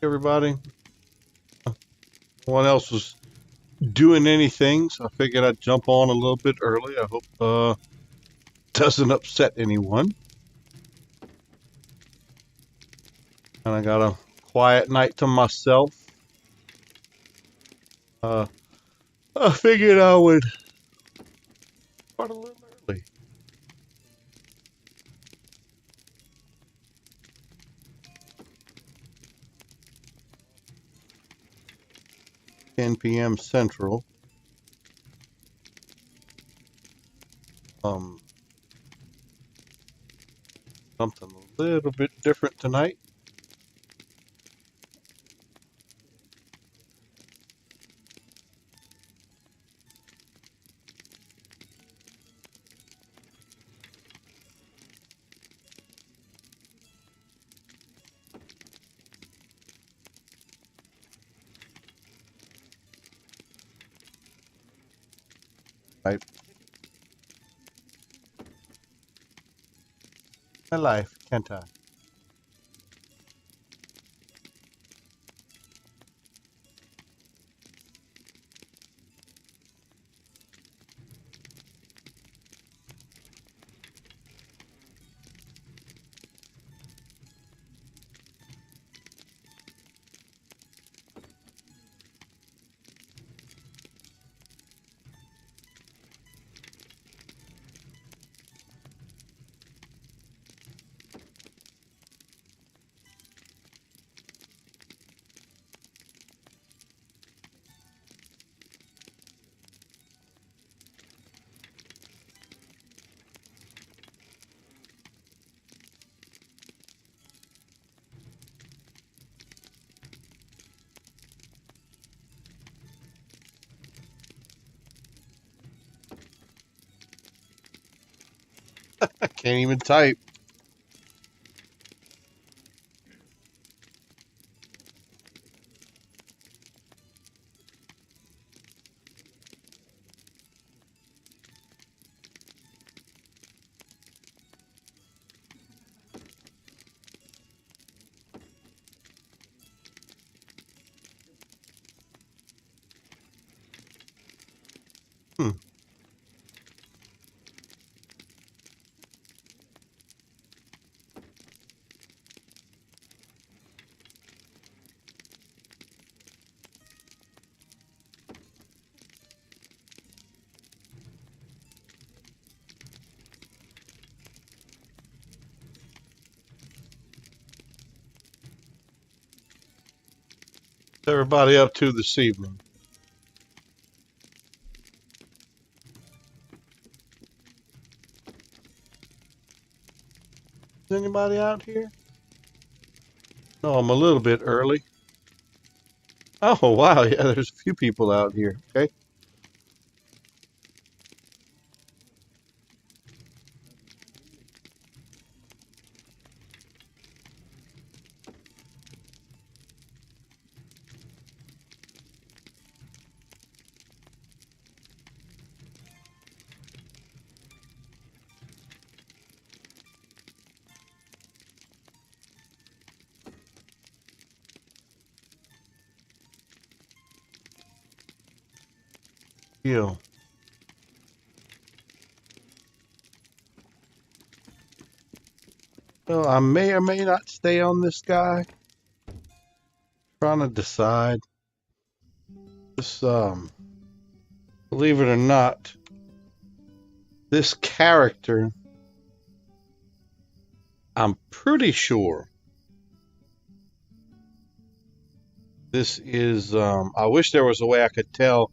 Everybody. No one else was doing anything, so I figured I'd jump on a little bit early. I hope doesn't upset anyone. And I got a quiet night to myself. Uh, I figured I would start a little early. 10 p.m. Central. Um, Something a little bit different tonight. Right? My life, can't I? I can't even type. Hmm. What's everybody up to this evening? Is anybody out here? No, I'm a little bit early. Oh, wow. Yeah, there's a few people out here. Okay. Yeah. Well, I may or may not stay on this guy. Trying to decide. This, believe it or not, this character, I'm pretty sure this is, I wish there was a way I could tell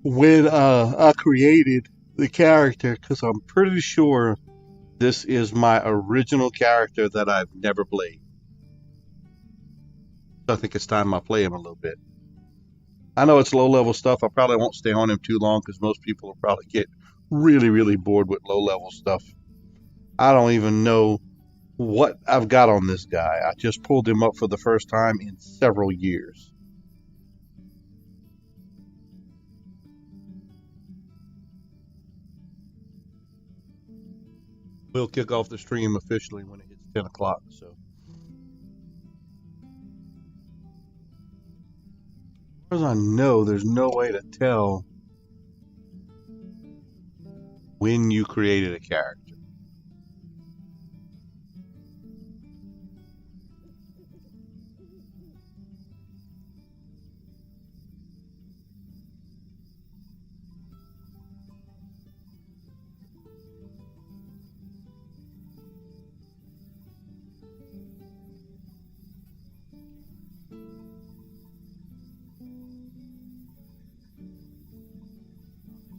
when, I created the character, because I'm pretty sure this is my original character that I've never played. So I think it's time I play him a little bit. I know it's low level stuff. I probably won't stay on him too long because most people will probably get really, really bored with low level stuff. I don't even know what I've got on this guy. I just pulled him up for the first time in several years. We'll kick off the stream officially when it hits 10 o'clock. So As I know, there's no way to tell when you created a character.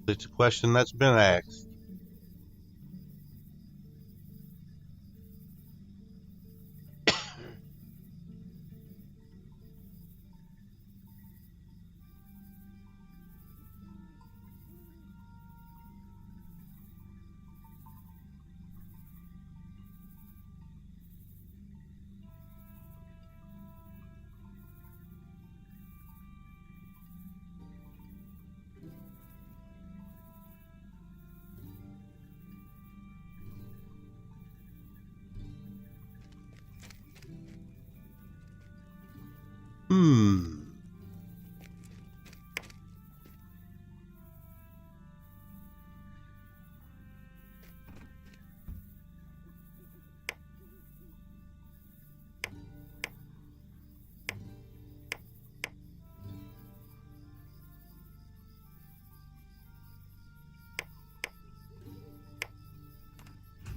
It's a question that's been asked.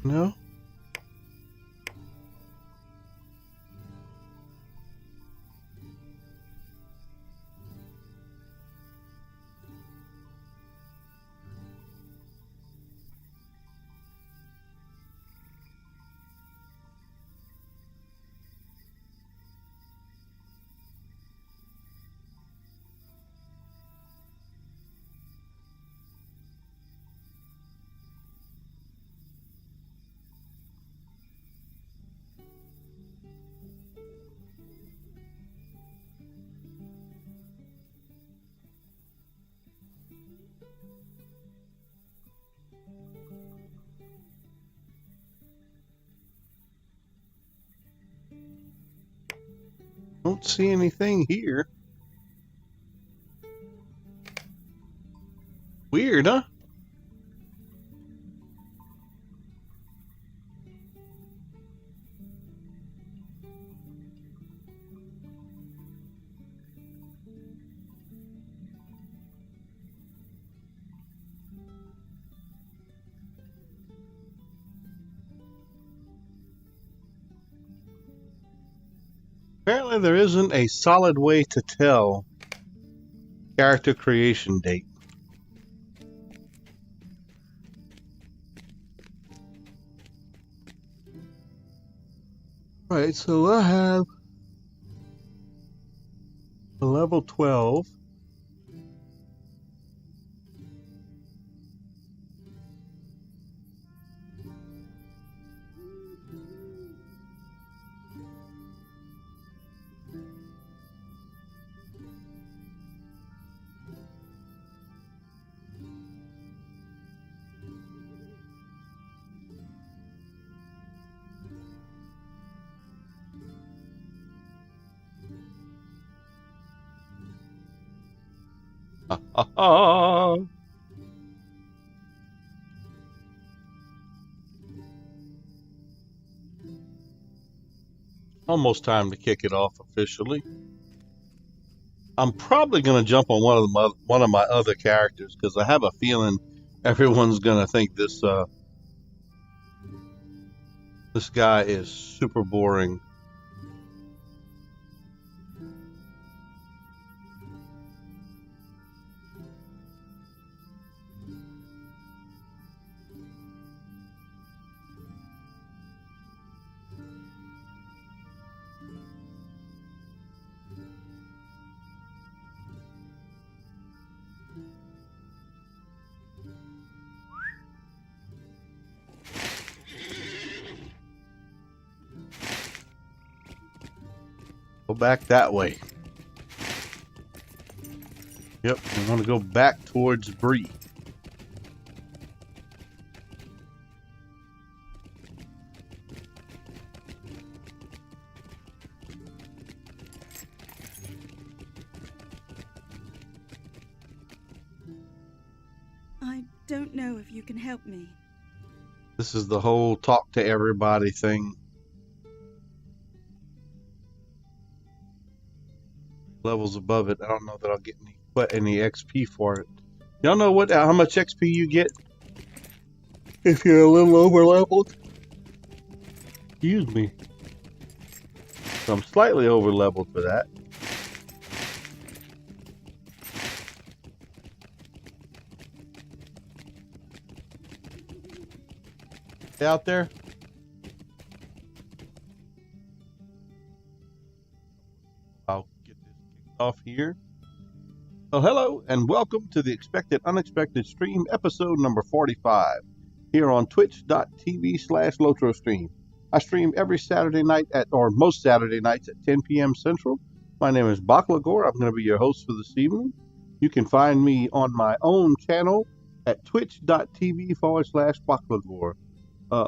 No? Don't see anything here. Weird, huh? Apparently there isn't a solid way to tell character creation date. Right, so I have a level 12. Almost time to kick it off officially. I'm probably going to jump on one of my other characters because I have a feeling everyone's going to think this guy is super boring. Go back that way. Yep, we want to go back towards Bree. don't know if you can help me. This is the whole talk to everybody thing. Levels above it, I don't know that I'll get any XP for it. Y'all know how much XP you get if you're a little over leveled? Excuse me. So I'm slightly over leveled for that. Stay out there. I'll get this kicked off here. So hello and welcome to the Expected Unexpected Stream, episode number 45, here on twitch.tv/LOTRO stream. I stream every Saturday night or most Saturday nights at 10 p.m. Central. My name is Baklagor. I'm going to be your host for this evening. You can find me on my own channel at twitch.tv/Baklagor.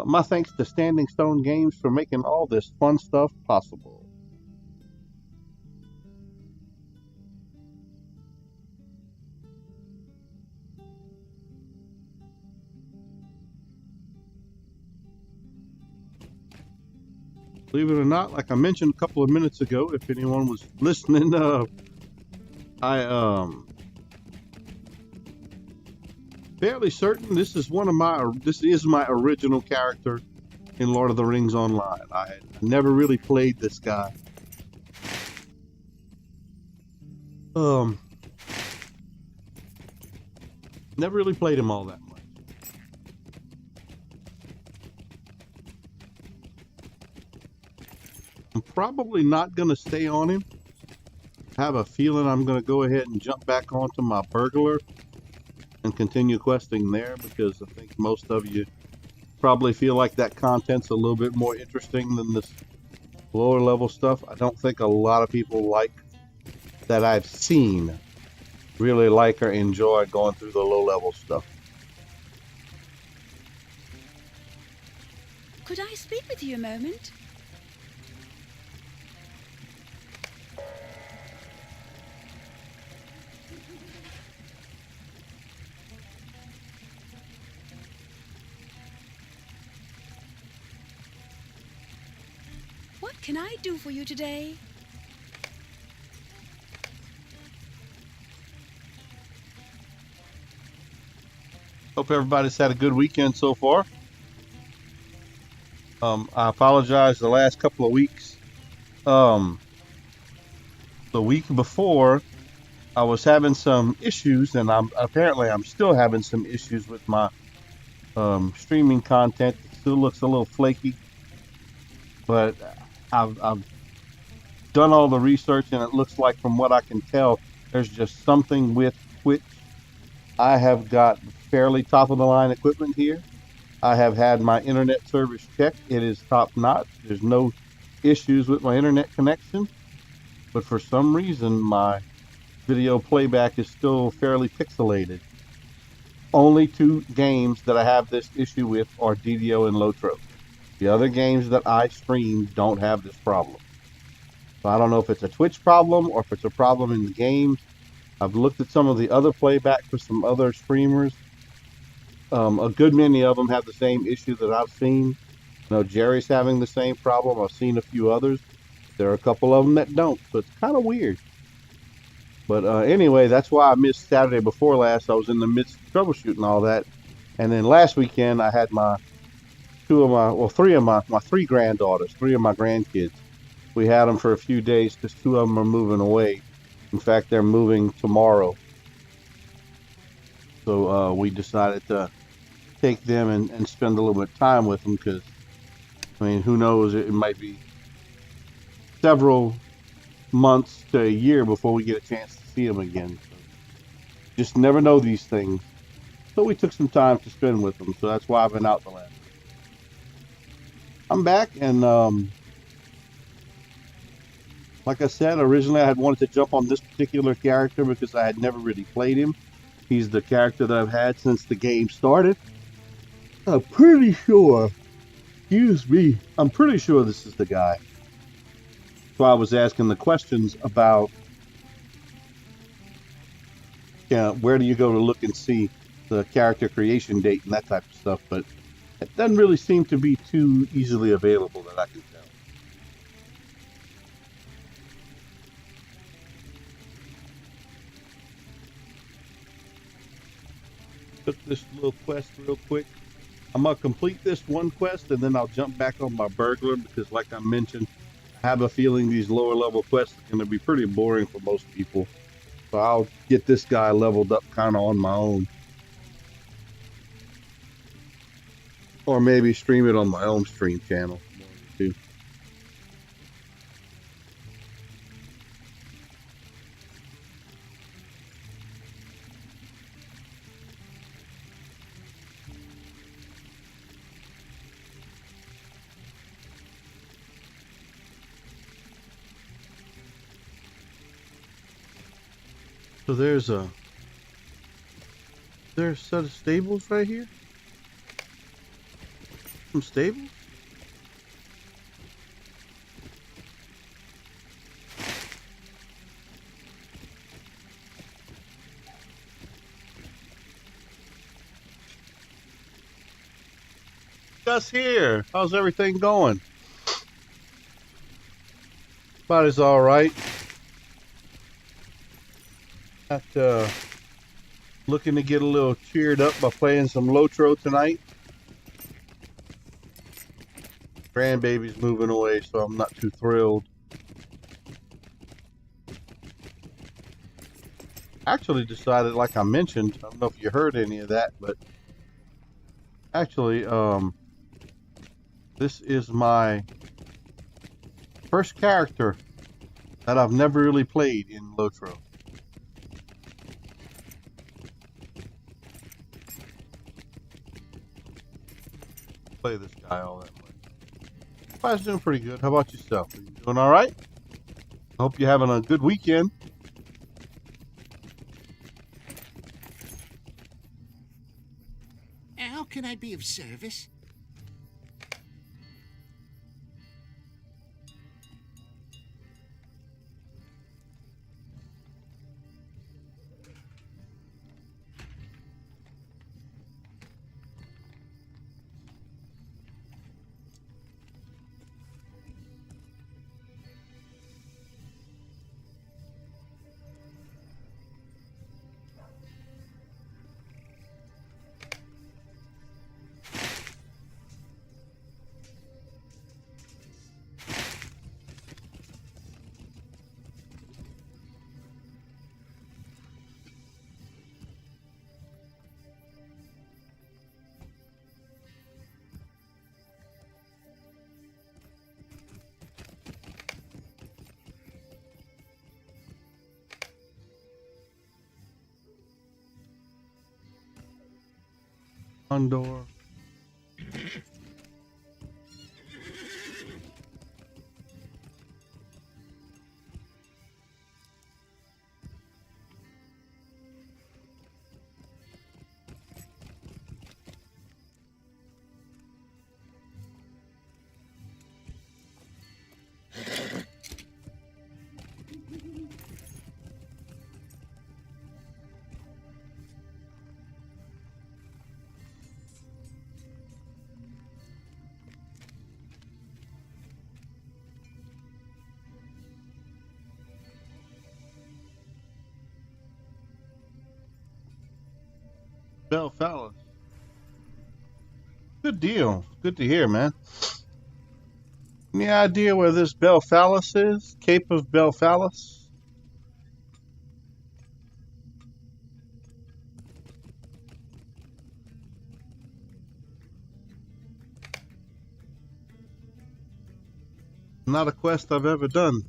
My thanks to Standing Stone Games for making all this fun stuff possible. Believe it or not, like I mentioned a couple of minutes ago, if anyone was listening, I fairly certain this is my original character in Lord of the Rings Online. I had never really played this guy. Never really played him all that much. I'm probably not going to stay on him. I have a feeling I'm going to go ahead and jump back onto my burglar and continue questing there, because I think most of you probably feel like that content's a little bit more interesting than this lower level stuff. I don't think a lot of people that I've seen really like or enjoy going through the low level stuff. Could I speak with you a moment? What can I do for you today? Hope everybody's had a good weekend so far. I apologize the last couple of weeks. The week before, I was having some issues, and I'm still having some issues with my streaming content. It still looks a little flaky, but I've done all the research, and it looks like, from what I can tell, there's just something with Twitch. I have got fairly top of the line equipment here. I have had my internet service checked. It is top notch. There's no issues with my internet connection, but for some reason my video playback is still fairly pixelated. Only two games that I have this issue with are DDO and LOTRO. The other games that I stream don't have this problem. So I don't know if it's a Twitch problem or if it's a problem in the game. I've looked at some of the other playback for some other streamers. A good many of them have the same issue that I've seen. I know Jerry's having the same problem. I've seen a few others. There are a couple of them that don't, so it's kind of weird. But anyway, that's why I missed Saturday before last. I was in the midst of troubleshooting all that. And then last weekend, I had three of my granddaughters, three of my grandkids. We had them for a few days because two of them are moving away. In fact, they're moving tomorrow. So we decided to take them and spend a little bit of time with them, because, I mean, who knows, it might be several months to a year before we get a chance to see them again. So just never know these things. So we took some time to spend with them. So that's why I've been out the last week. I'm back, and like I said, originally I had wanted to jump on this particular character because I had never really played him. He's the character that I've had since the game started. I'm pretty sure this is the guy. So I was asking the questions about, where do you go to look and see the character creation date and that type of stuff, but it doesn't really seem to be too easily available that I can tell. Took this little quest real quick. I'm gonna complete this one quest and then I'll jump back on my burglar because, like I mentioned, I have a feeling these lower level quests are going to be pretty boring for most people. So I'll get this guy leveled up kind of on my own, or maybe stream it on my own stream channel. One of the two. So there's a set of stables right here. Some stables. Gus here. How's everything going? Body's all right. Got looking to get a little cheered up by playing some LOTRO tonight. Grandbaby's moving away, so I'm not too thrilled. Actually decided, like I mentioned, I don't know if you heard any of that, but actually, this is my first character that I've never really played in LOTRO. Play this guy all that much. Everybody's doing pretty good. How about yourself? Are you doing all right? I hope you're having a good weekend. How can I be of service? Condor. Belfast. Good deal. Good to hear, man. Any idea where this Belfast is? Cape of Belfast? Not a quest I've ever done.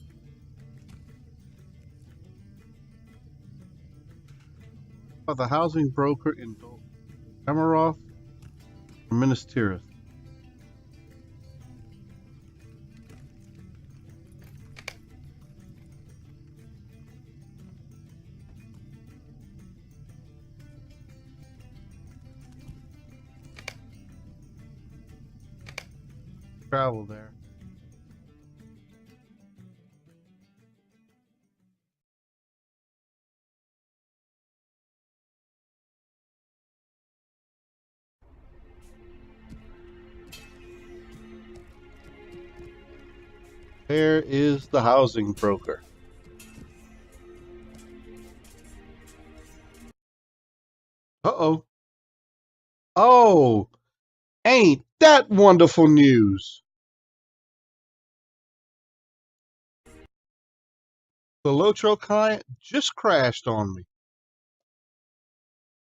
The housing broker in Amaroth or Minas Tirith. Travel there. Where is the housing broker? Uh-oh. Oh, ain't that wonderful news? The LOTRO client just crashed on me.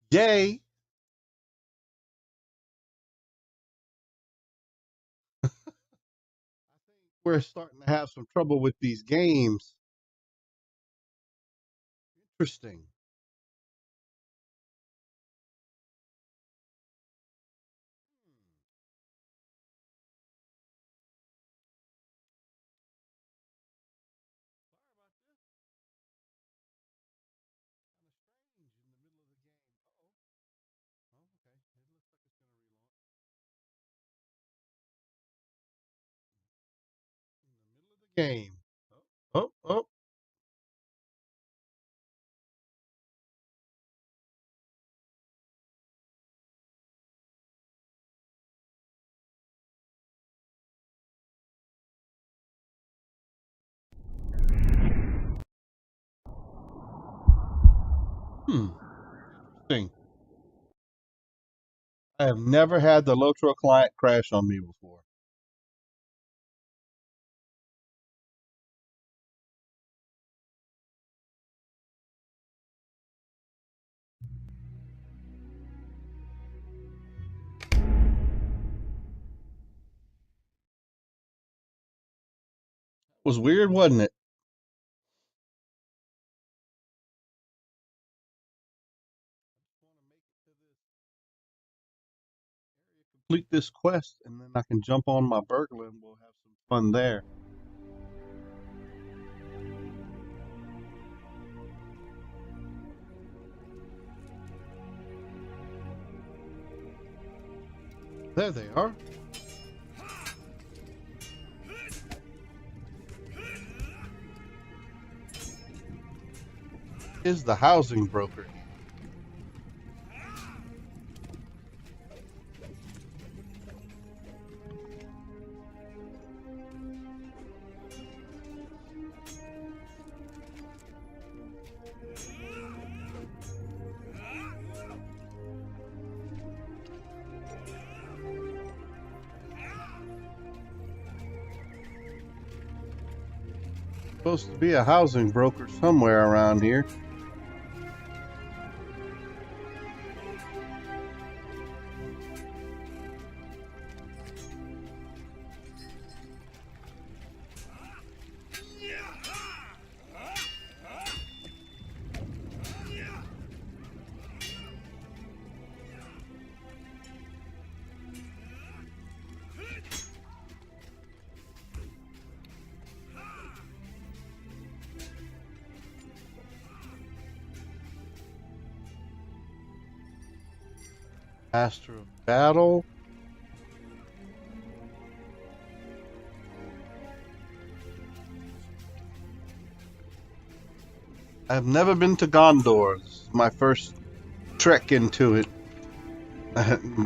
Yay. We're starting to have some trouble with these games. Interesting. Game. Oh, oh. Interesting. I have never had the LOTRO client crash on me before. It was weird, wasn't it? Complete this quest, and then I can jump on my burglar and we'll have some fun there. There they are. Is the housing broker. Supposed to be a housing broker somewhere around here. Master of Battle. I've never been to Gondor. This is my first trek into it.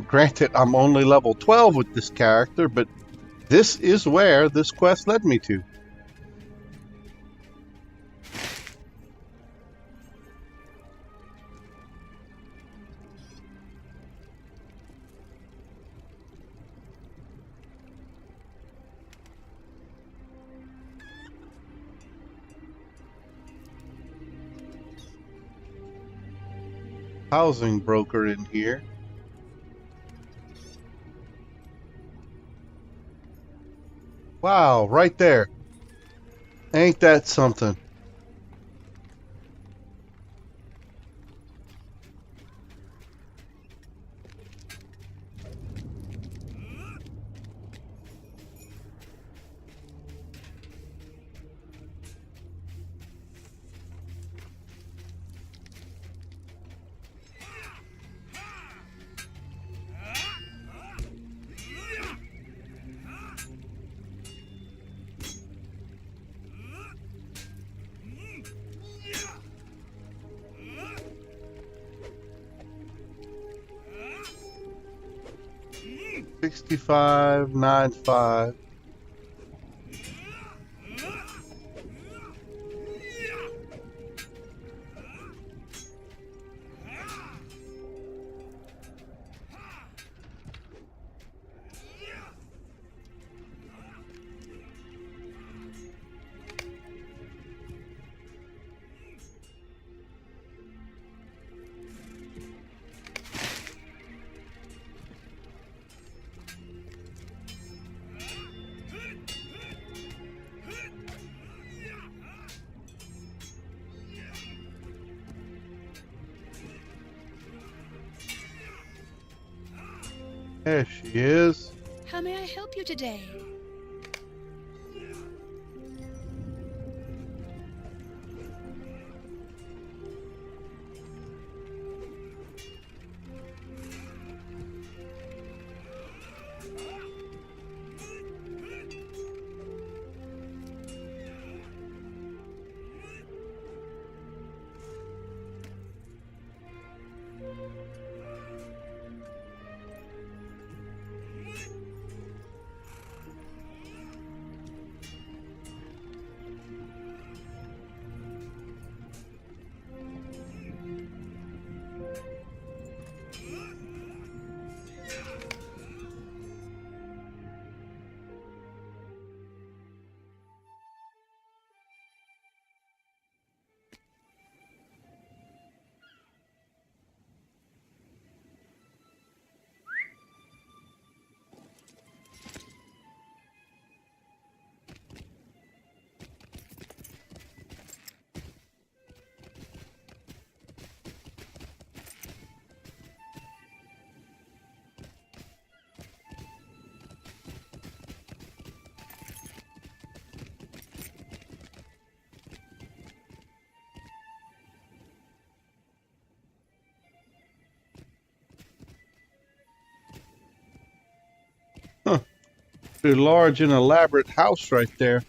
Granted, I'm only level 12 with this character, but this is where this quest led me to. Housing broker in here. Wow, right there. Ain't that something? $65.95. There she is. How may I help you today? Huh. A large and elaborate house right there.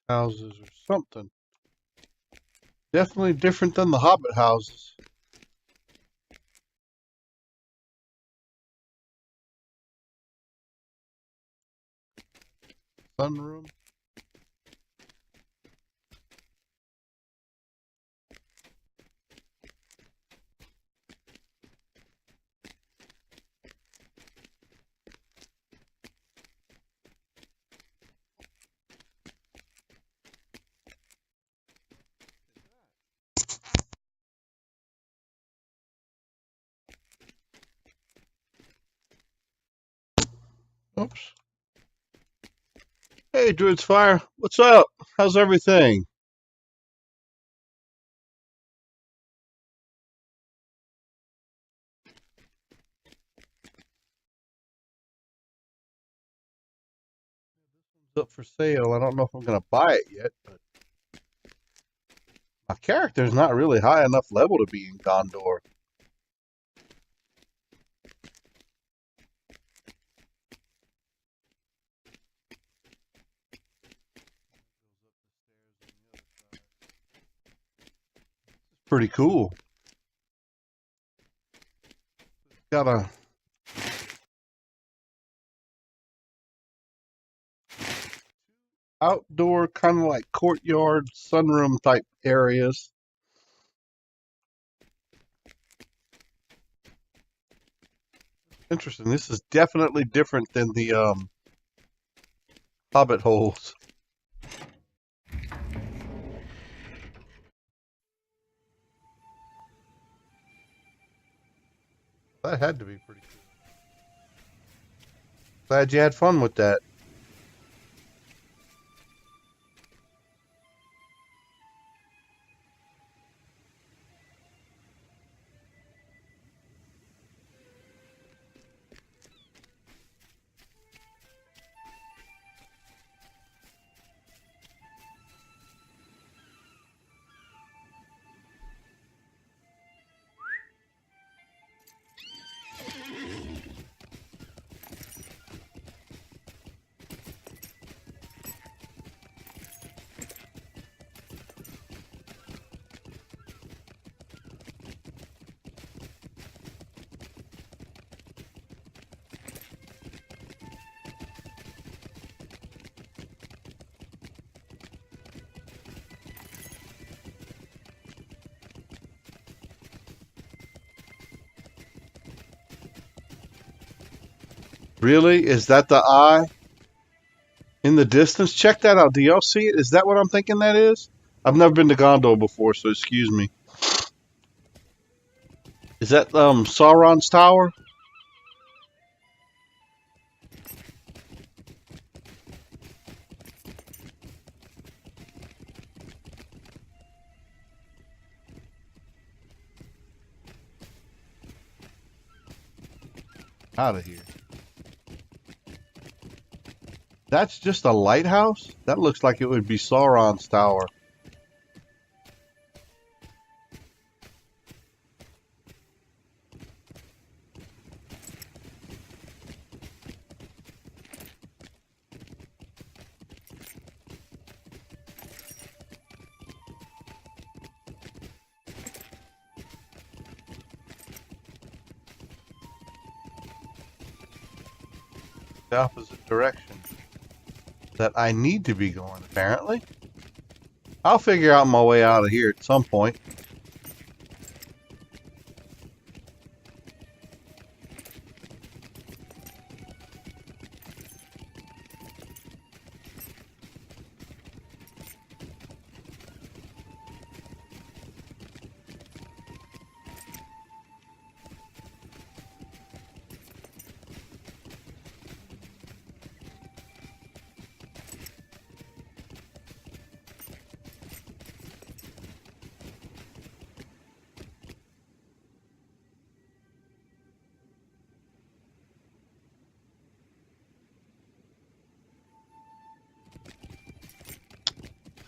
Houses or something. Definitely different than the Hobbit houses. Sunroom. Oops. Hey, Druid's Fire. What's up? How's everything? It's up for sale. I don't know if I'm gonna buy it yet, but my character's not really high enough level to be in Gondor. Pretty cool. Got a outdoor kind of like courtyard sunroom type areas. Interesting. This is definitely different than the Hobbit holes. That had to be pretty cool. Glad you had fun with that. Really? Is that the eye in the distance? Check that out. Do y'all see it? Is that what I'm thinking that is? I've never been to Gondor before, so excuse me. Is that Sauron's tower? Out of here. That's just a lighthouse? That looks like it would be Sauron's tower. The opposite direction that I need to be going, apparently. I'll figure out my way out of here at some point.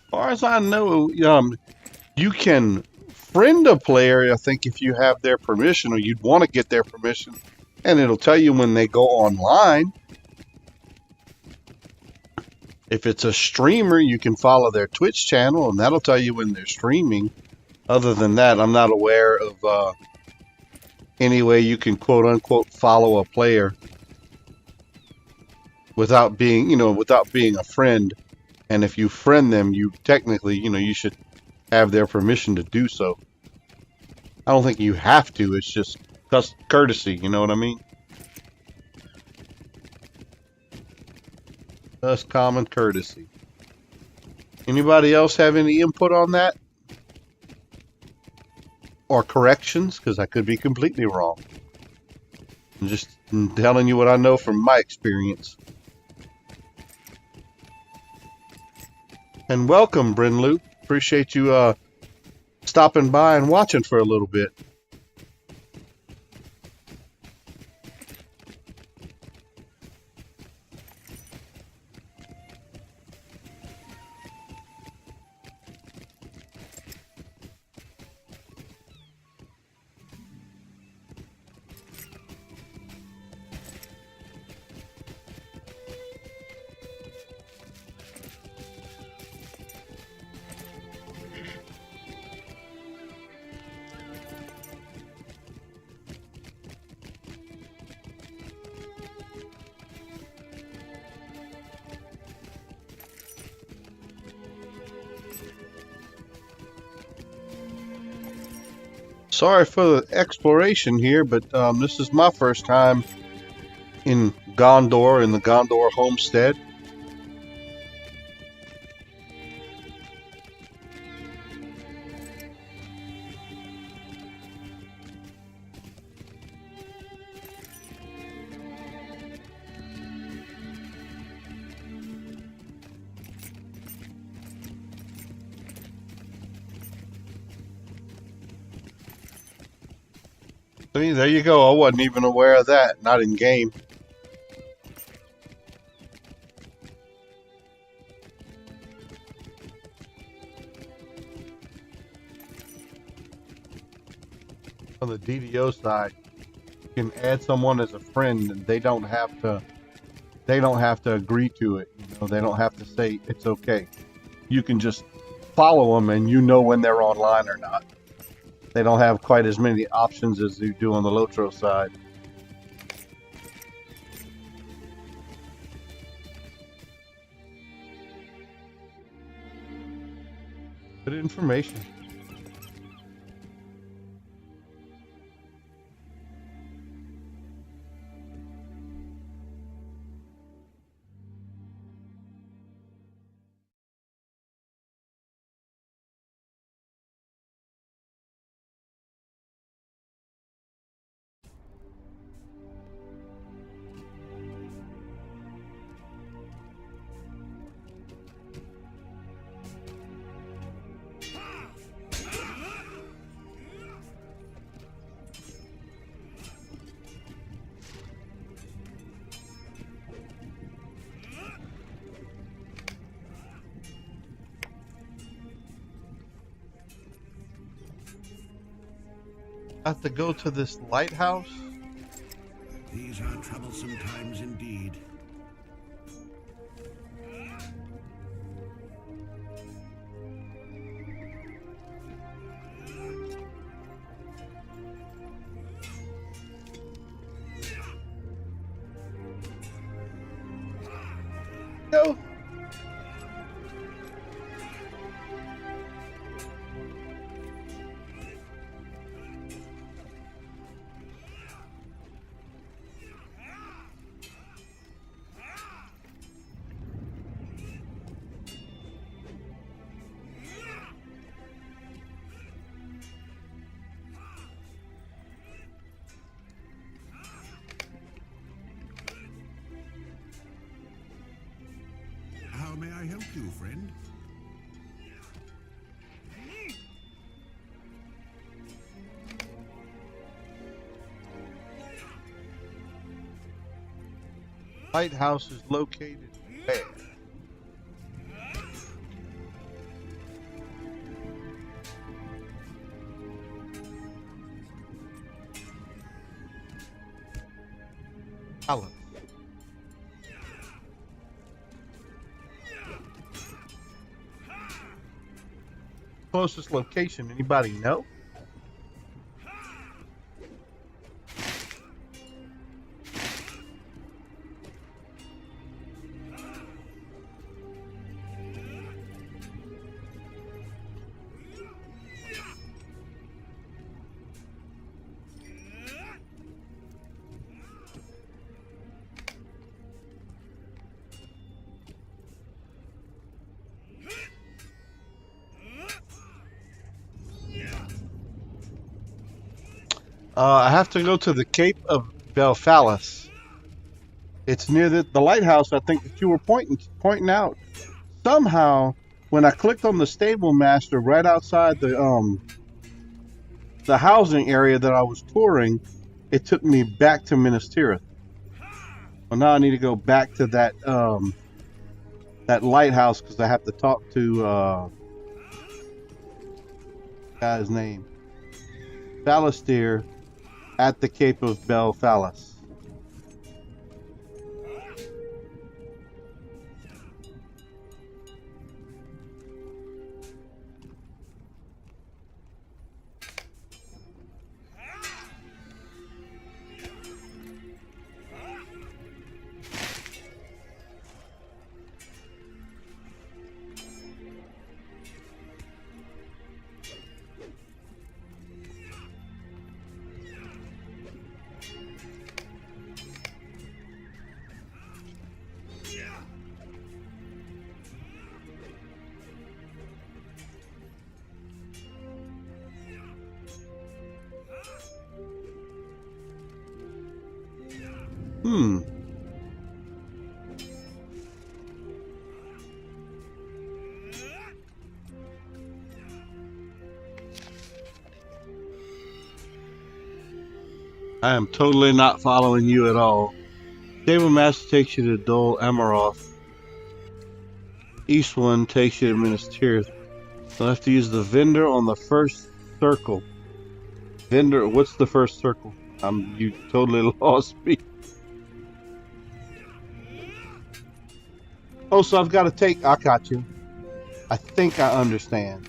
As far as I know, you can friend a player, I think, if you have their permission or you'd want to get their permission, and it'll tell you when they go online. If it's a streamer, you can follow their Twitch channel, and that'll tell you when they're streaming. Other than that, I'm not aware of any way you can quote-unquote follow a player without being, without being a friend. And if you friend them, you technically, you should have their permission to do so. I don't think you have to. It's just courtesy. You know what I mean? Just common courtesy. Anybody else have any input on that? Or corrections? Because I could be completely wrong. I'm just telling you what I know from my experience. And welcome, Brinlou. Appreciate you stopping by and watching for a little bit. Sorry for the exploration here, but this is my first time in Gondor, in the Gondor homestead. See, there you go. I wasn't even aware of that. Not in game. On the DDO side, you can add someone as a friend, and they don't have to. They don't have to agree to it. They don't have to say it's okay. You can just follow them, and you know when they're online or not. They don't have quite as many options as you do on the LOTRO side. Good information. I have to go to this lighthouse. These are troublesome times indeed. Go. How may I help you, friend? Lighthouse is located where? Palace. Closest location, anybody know? I have to go to the Cape of Belfalis. It's near the lighthouse, I think, that you were pointing out. Somehow, when I clicked on the stable master right outside the housing area that I was touring, it took me back to Minas Tirith. Well, now I need to go back to that lighthouse because I have to talk to guy's name, Balistier, at the Cape of Belfalis. Hmm. I am totally not following you at all. Stable Master takes you to Dol Amaroth. East one takes you to Minas Tirith. So I have to use the vendor on the first circle. Vendor, what's the first circle? You totally lost me. Oh, so I've got to take. I got you. I think I understand.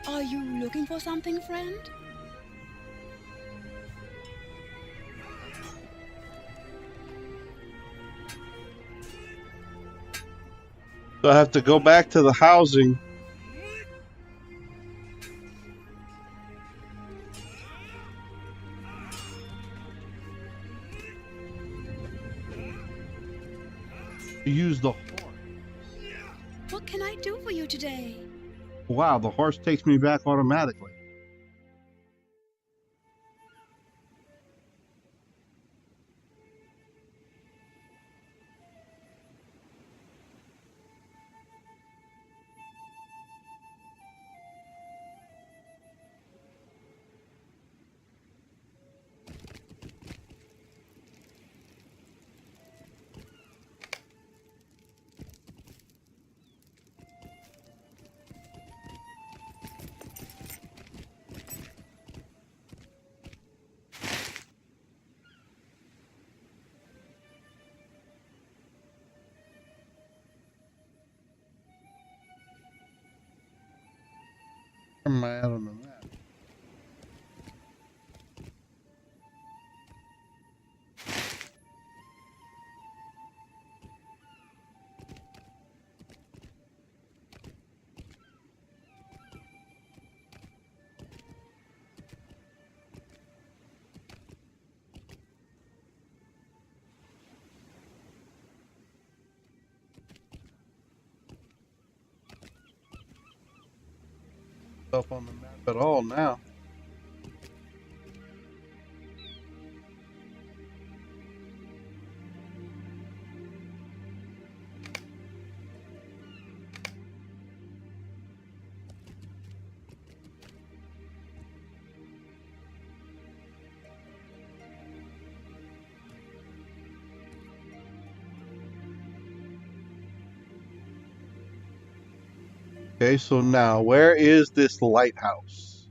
Are you looking for something, friend? So I have to go back to the housing. To use the horse. What can I do for you today? Wow, the horse takes me back automatically. Where am I at on the map? Up on the map at all now. Okay, so now where is this lighthouse?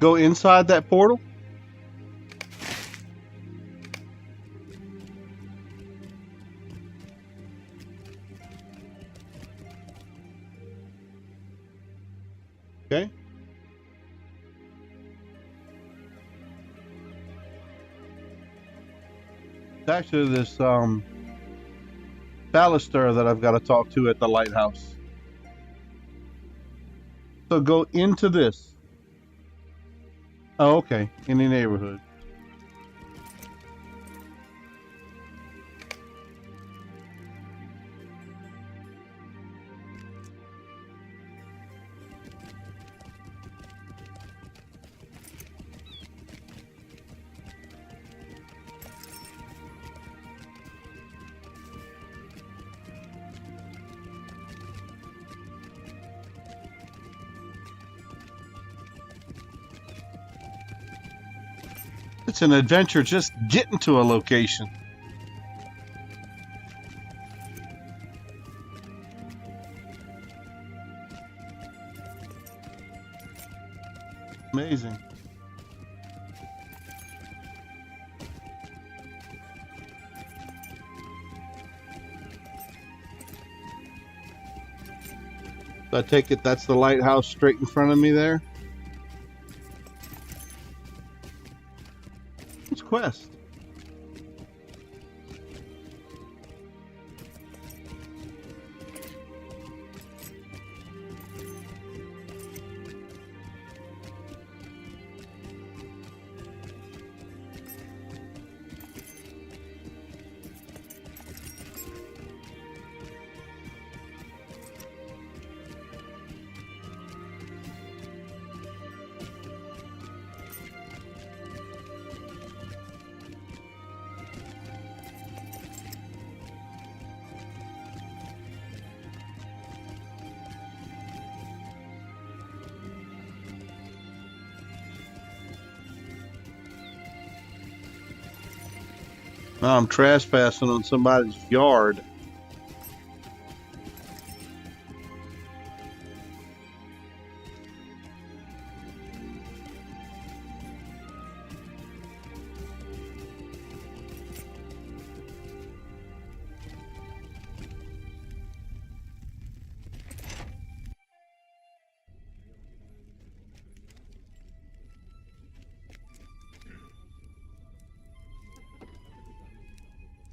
Go inside that portal. Okay. It's actually this baluster that I've got to talk to at the lighthouse. So go into this. Oh, okay. In the neighborhood. It's an adventure just getting to a location. Amazing. So I take it that's the lighthouse straight in front of me there? What's quest? Now I'm trespassing on somebody's yard.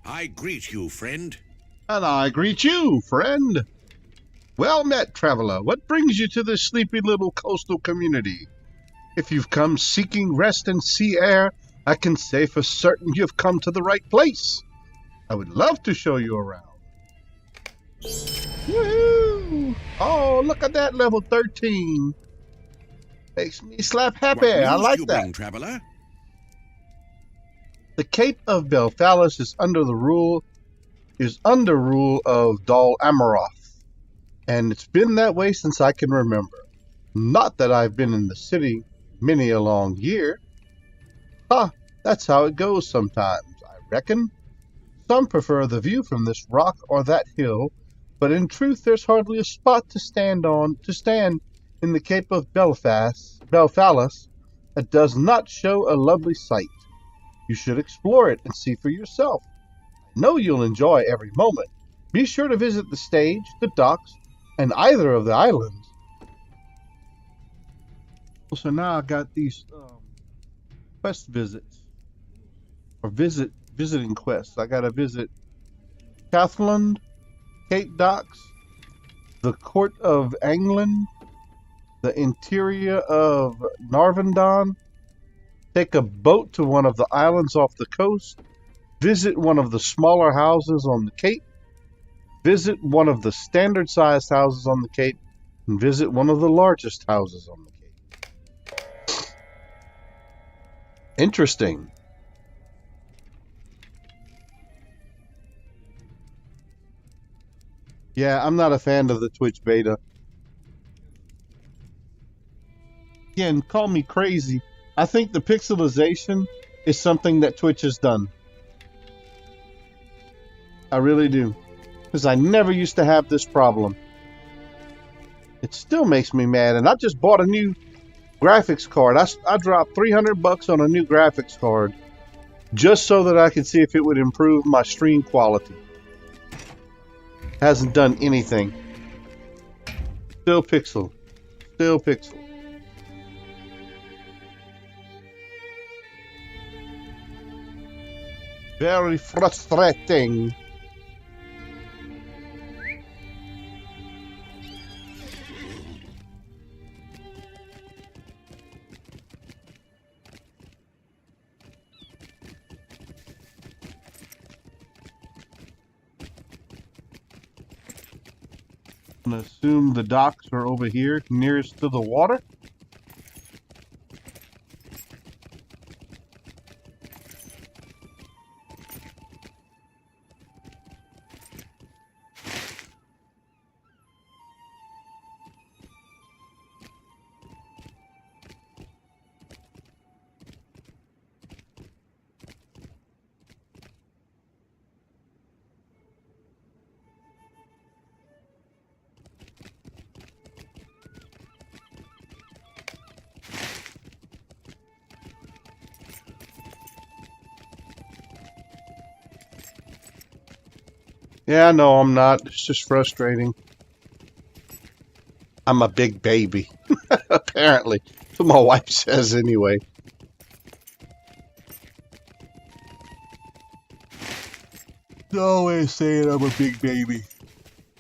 I greet you, friend. And I greet you, friend. Well met, traveler. What brings you to this sleepy little coastal community? If you've come seeking rest and sea air, I can say for certain you've come to the right place. I would love to show you around. Woohoo! Oh, look at that, level 13. Makes me slap happy. What I news like you that. bring, traveler? The Cape of Belphalis is under rule of Dol Amaroth, and it's been that way since I can remember. Not that I've been in the city many a long year. That's how it goes sometimes, I reckon. Some prefer the view from this rock or that hill, but in truth there's hardly a spot to stand in the Cape of Belphalis that does not show a lovely sight. You should explore it and see for yourself. I know you'll enjoy every moment. Be sure to visit the stage, the docks, in either of the islands. So now I got these quest visits or visiting quests. I got to visit Cathland, Cape Docks, the Court of England, the interior of Narvandon, take a boat to one of the islands off the coast, visit one of the smaller houses on the Cape, visit one of the standard-sized houses on the Cape, and visit one of the largest houses on the Cape. Interesting. Yeah, I'm not a fan of the Twitch beta. Again, call me crazy. I think the pixelization is something that Twitch has done. I really do. Because I never used to have this problem. It still makes me mad. And I just bought a new graphics card. I dropped $300 on a new graphics card just so that I could see if it would improve my stream quality. Hasn't done anything. Still pixel. Still pixel. Very frustrating. I'm gonna assume the docks are over here, nearest to the water. Yeah, no, I'm not. It's just frustrating. I'm a big baby. Apparently. That's what my wife says anyway. They're always saying I'm a big baby.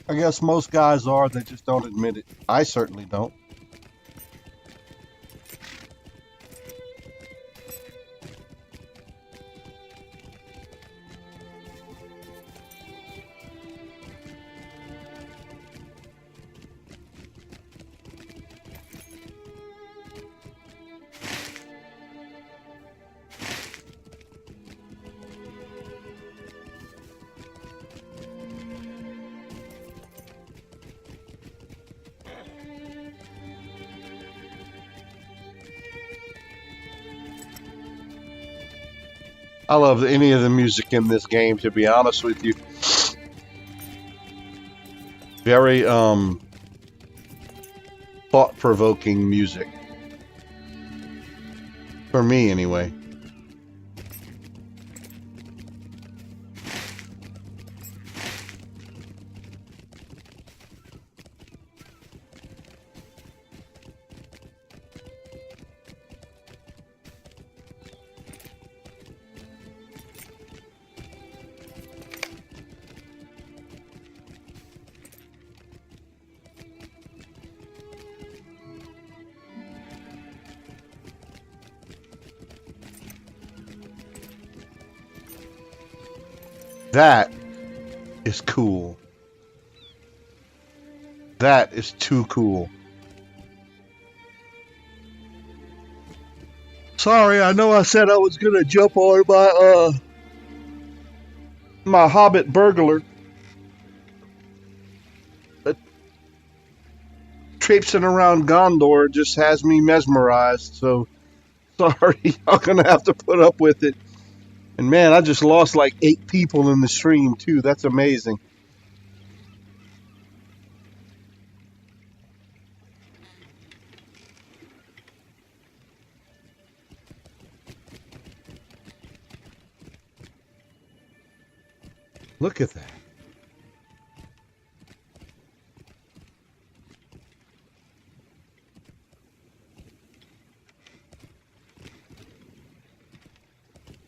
I guess most guys are, they just don't admit it. I certainly don't. I love any of the music in this game, to be honest with you. Very thought-provoking music. For me, anyway. That is cool. That is too cool. Sorry, I know I said I was gonna jump on my Hobbit burglar. But traipsing around Gondor just has me mesmerized, so sorry, y'all gonna have to put up with it. And man, I just lost like 8 people in the stream too. That's amazing. Look at that.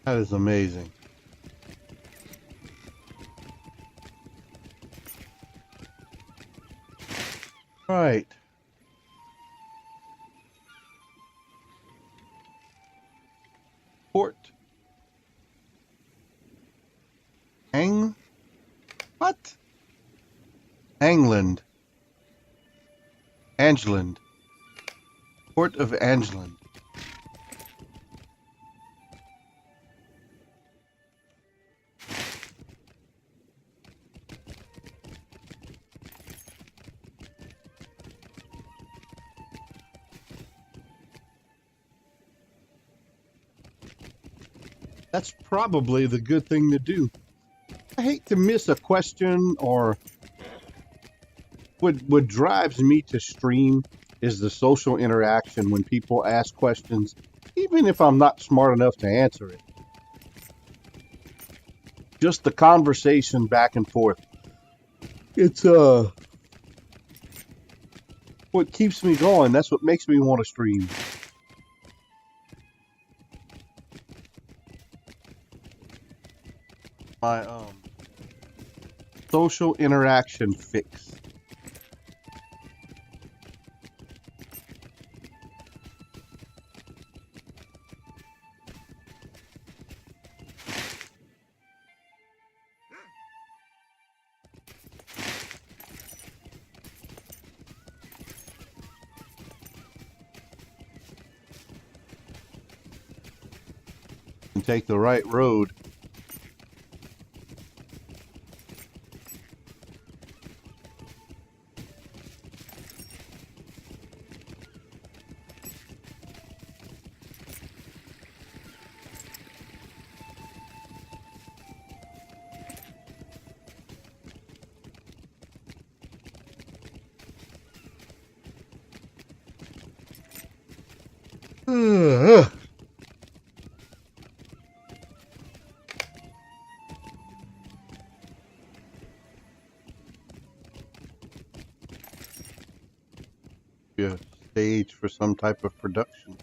That is amazing. All right. Port. What? Angland. Angeland. Port of Angeland. That's probably the good thing to do. I hate to miss a question, or what drives me to stream is the social interaction when people ask questions, even if I'm not smart enough to answer it. Just the conversation back and forth. It's what keeps me going. That's what makes me want to stream. My social interaction fix. And take the right road. Yeah, stage for some type of production.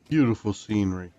Beautiful scenery.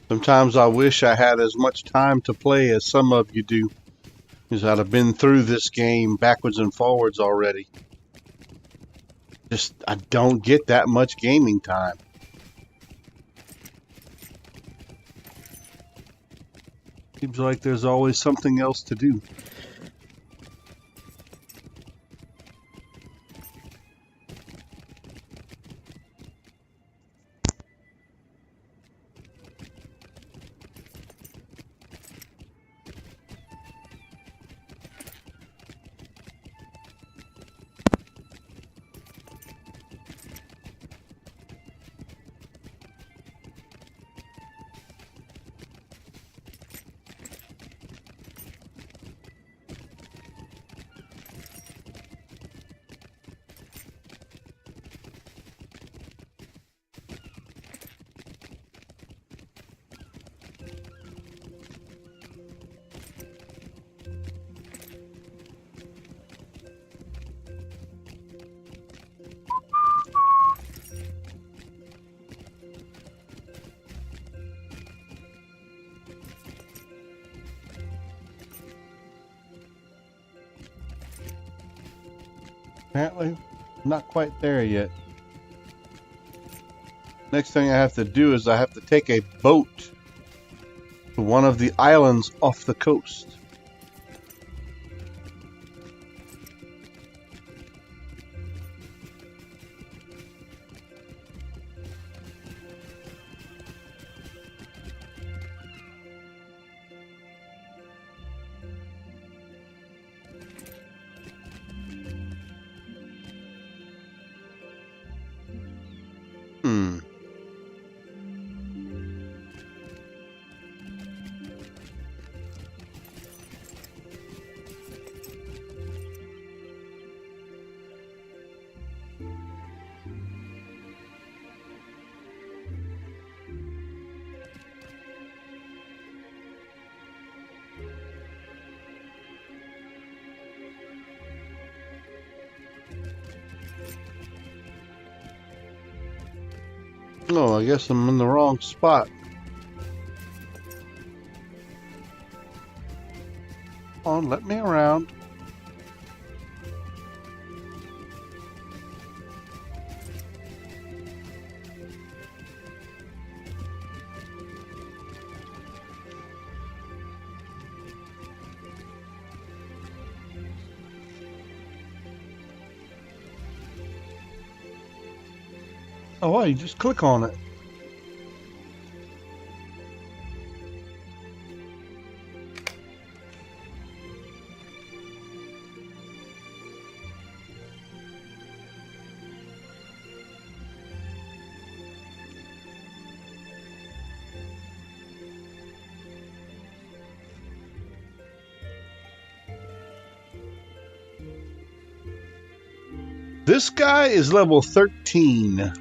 Sometimes I wish I had as much time to play as some of you do, because I'd have been through this game backwards and forwards already. Just, I don't get that much gaming time. Seems like there's always something else to do. Apparently, not quite there yet. Next thing I have to do is I have to take a boat to one of the islands off the coast. Hmm. Oh, I guess I'm in the wrong spot. Come on, let me around. Oh, well, you just click on it. This guy is level 13.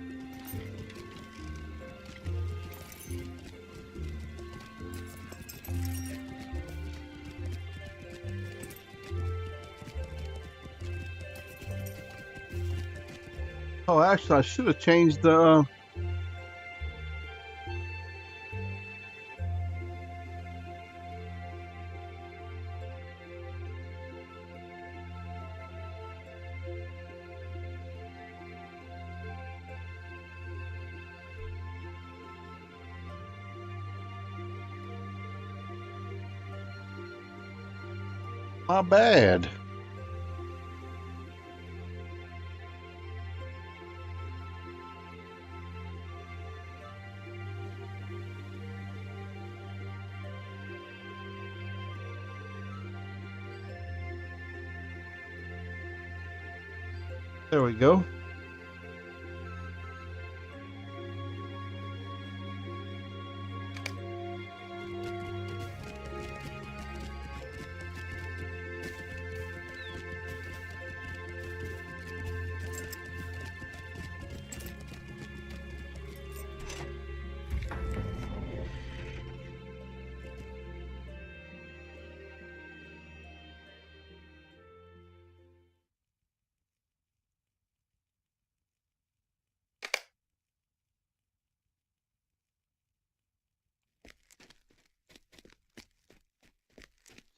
Oh, actually, I should have changed the. My bad. There we go.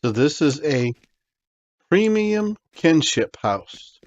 So this is a premium kinship house.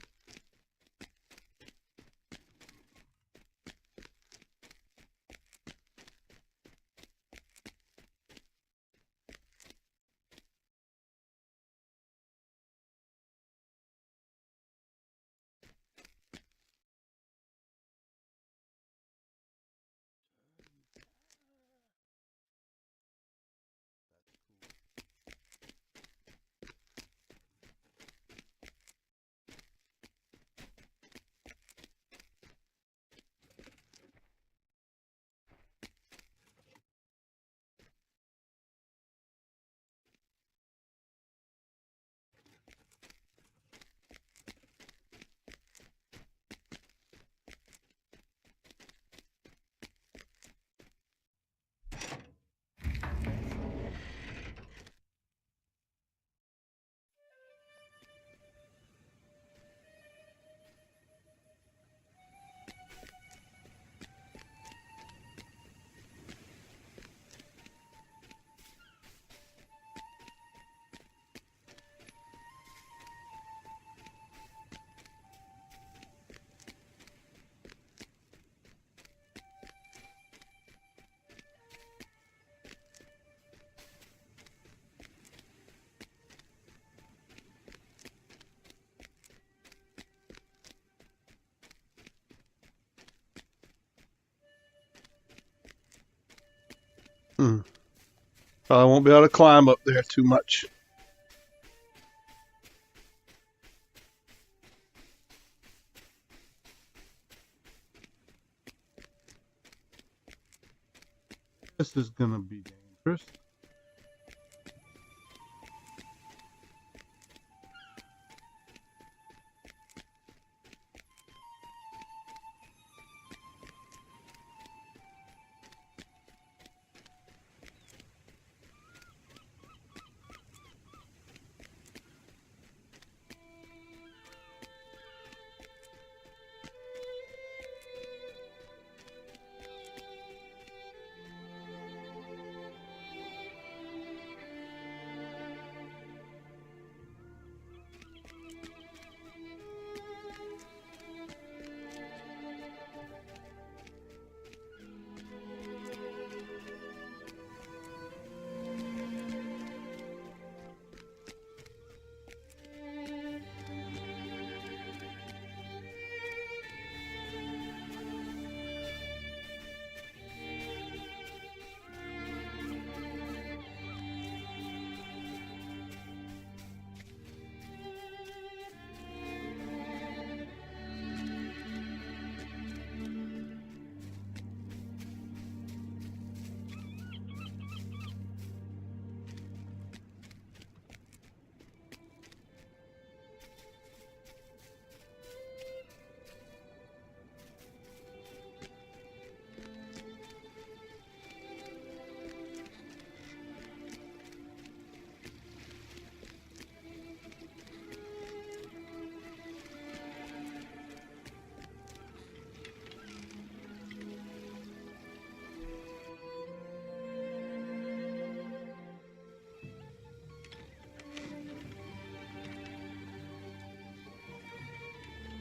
Probably won't be able to climb up there too much. This is gonna be dangerous.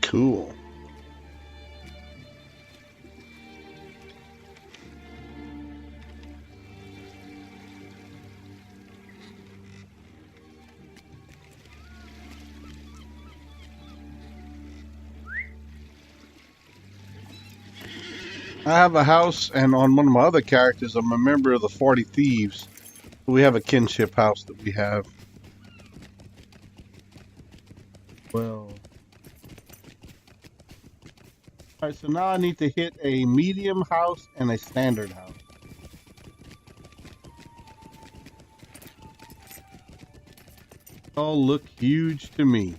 Cool. I have a house, and on one of my other characters, I'm a member of the 40 Thieves. We have a kinship house that we have. Well. Alright, so now I need to hit a medium house and a standard house. All look huge to me.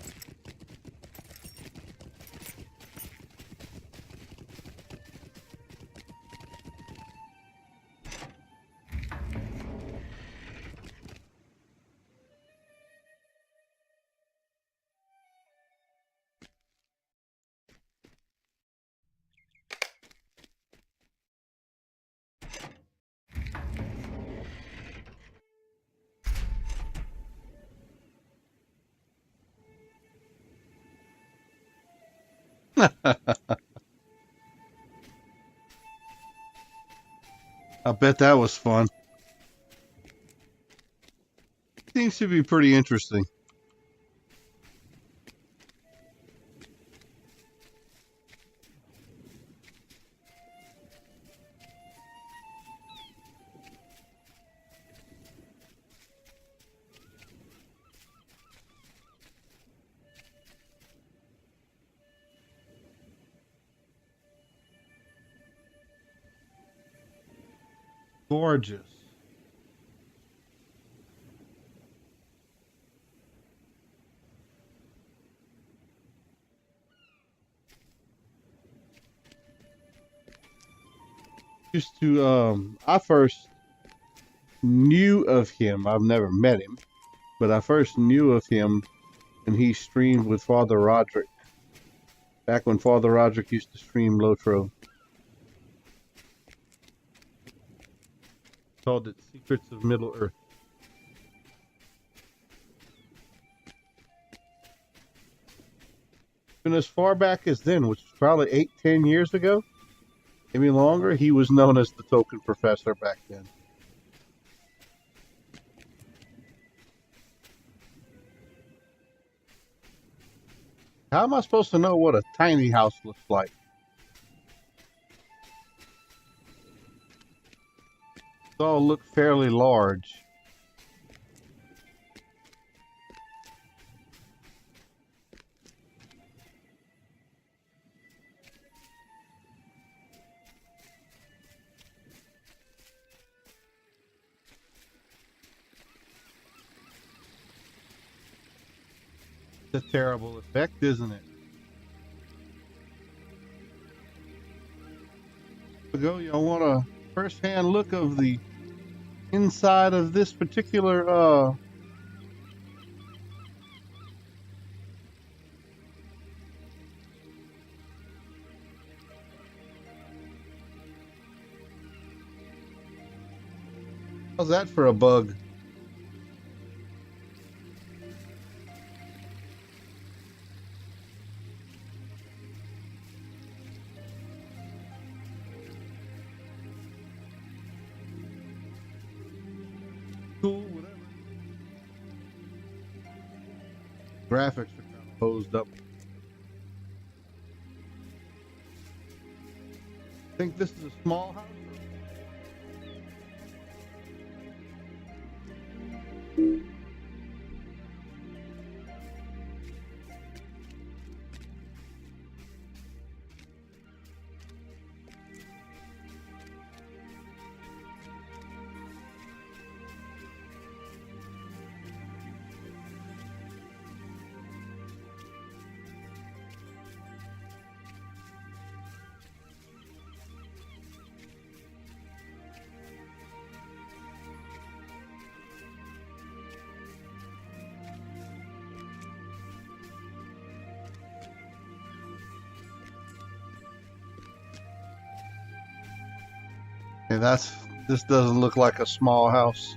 I bet that was fun. Seems to be pretty interesting. Gorgeous. Used to I first knew of him. I've never met him, but I first knew of him when he streamed with Father Roderick. Back when Father Roderick used to stream LOTRO. Called it Secrets of Middle Earth. And as far back as then, which was probably 8-10 years ago, maybe longer, he was known as the Token Professor back then. How am I supposed to know what a tiny house looks like? It's all look fairly large. It's a terrible effect, isn't it? Go, y'all want a first-hand look of the inside of this particular how's that for a bug? Cool, whatever. Graphics are kind of posed up. Think this is a small house? Okay, this doesn't look like a small house.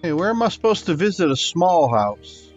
Hey, where am I supposed to visit a small house?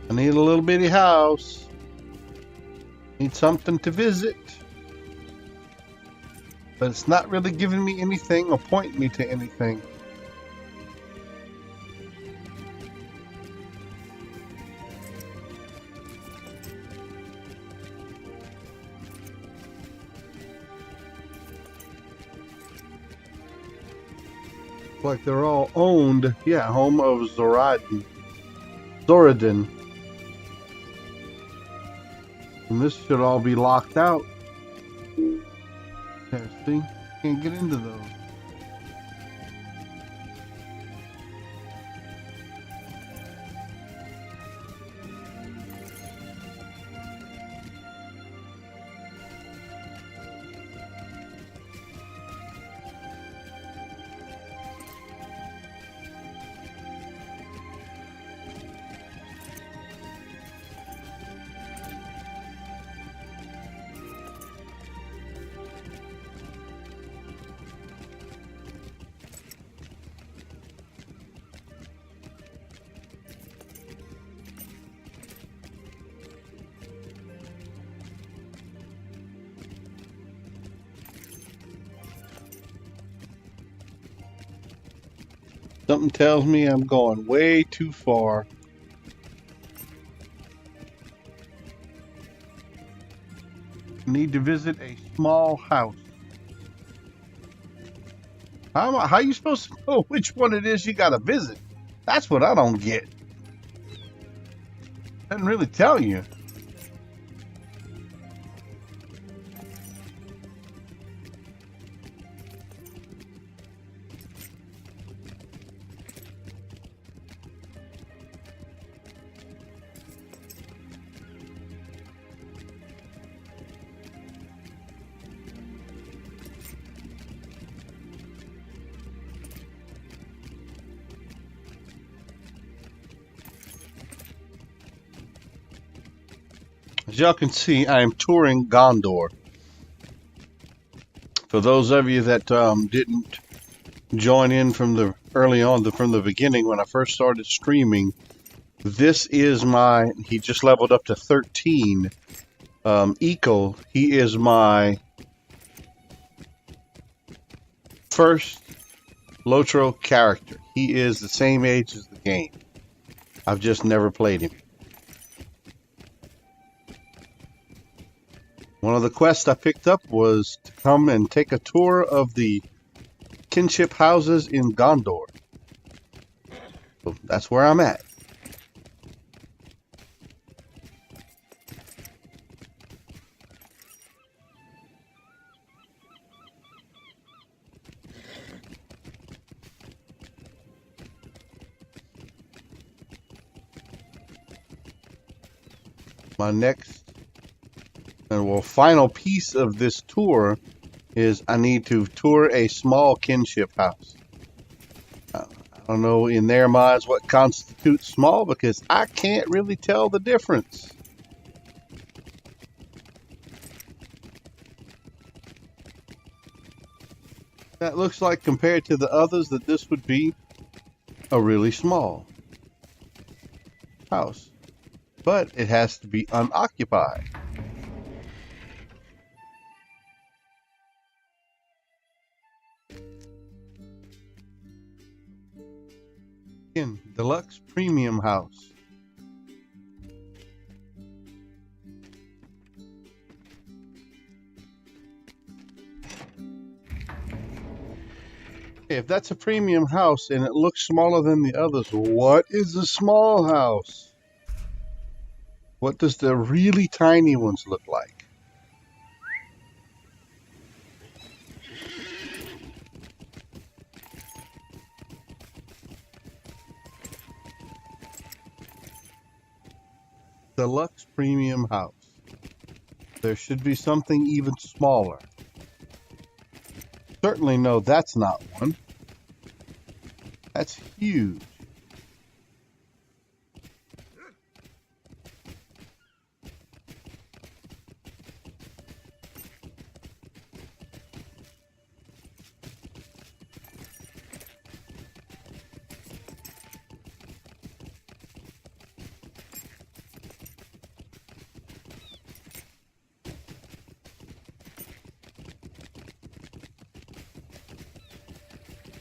I need a little bitty house. Need something to visit. But it's not really giving me anything or pointing me to anything. Like they're all owned. Yeah, home of Zoradin. And this should all be locked out. There, see? Can't get into those. Something tells me I'm going way too far. Need to visit a small house. How you supposed to know which one it is you gotta visit? That's what I don't get. Doesn't really tell you. As y'all can see, I am touring Gondor. For those of you that didn't join in from the early on, from the beginning when I first started streaming, this is my. He just leveled up to 13. Eco. He is my first LOTRO character. He is the same age as the game. I've just never played him. One of the quests I picked up was to come and take a tour of the kinship houses in Gondor. So that's where I'm at. My next and final piece of this tour is I need to tour a small kinship house. I don't know in their minds what constitutes small because I can't really tell the difference. That looks like compared to the others that this would be a really small house. But it has to be unoccupied. Again, deluxe premium house. If that's a premium house and it looks smaller than the others, what is a small house? What does the really tiny ones look like? Deluxe premium house. There should be something even smaller. Certainly no, that's not one. That's huge.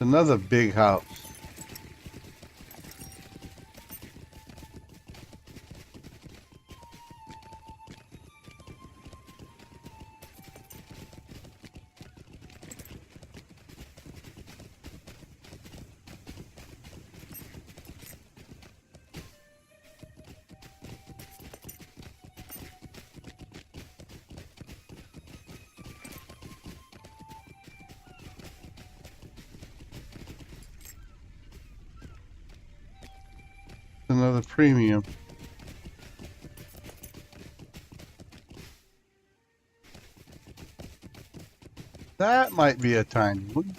Another big house. Another premium. That might be a tiny one.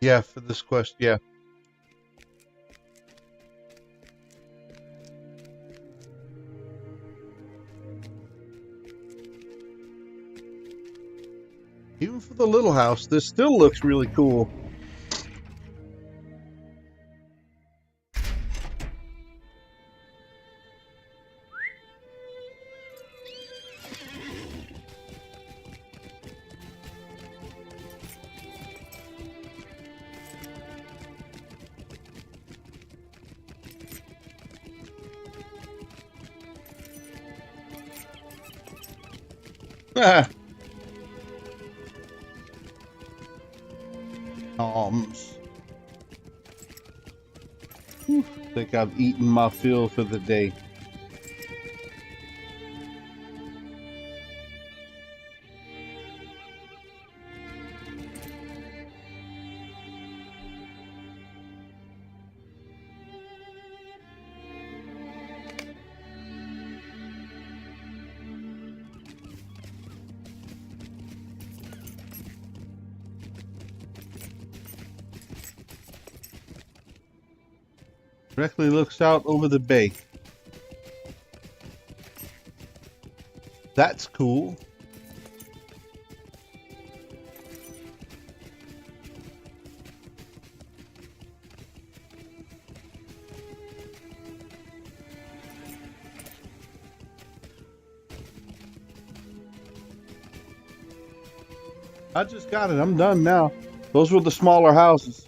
Yeah, for this quest, yeah. Even for the little house, this still looks really cool. Arms. Think I've eaten my fill for the day. Directly looks out over the bay. That's cool. I just got it. I'm done now. Those were the smaller houses.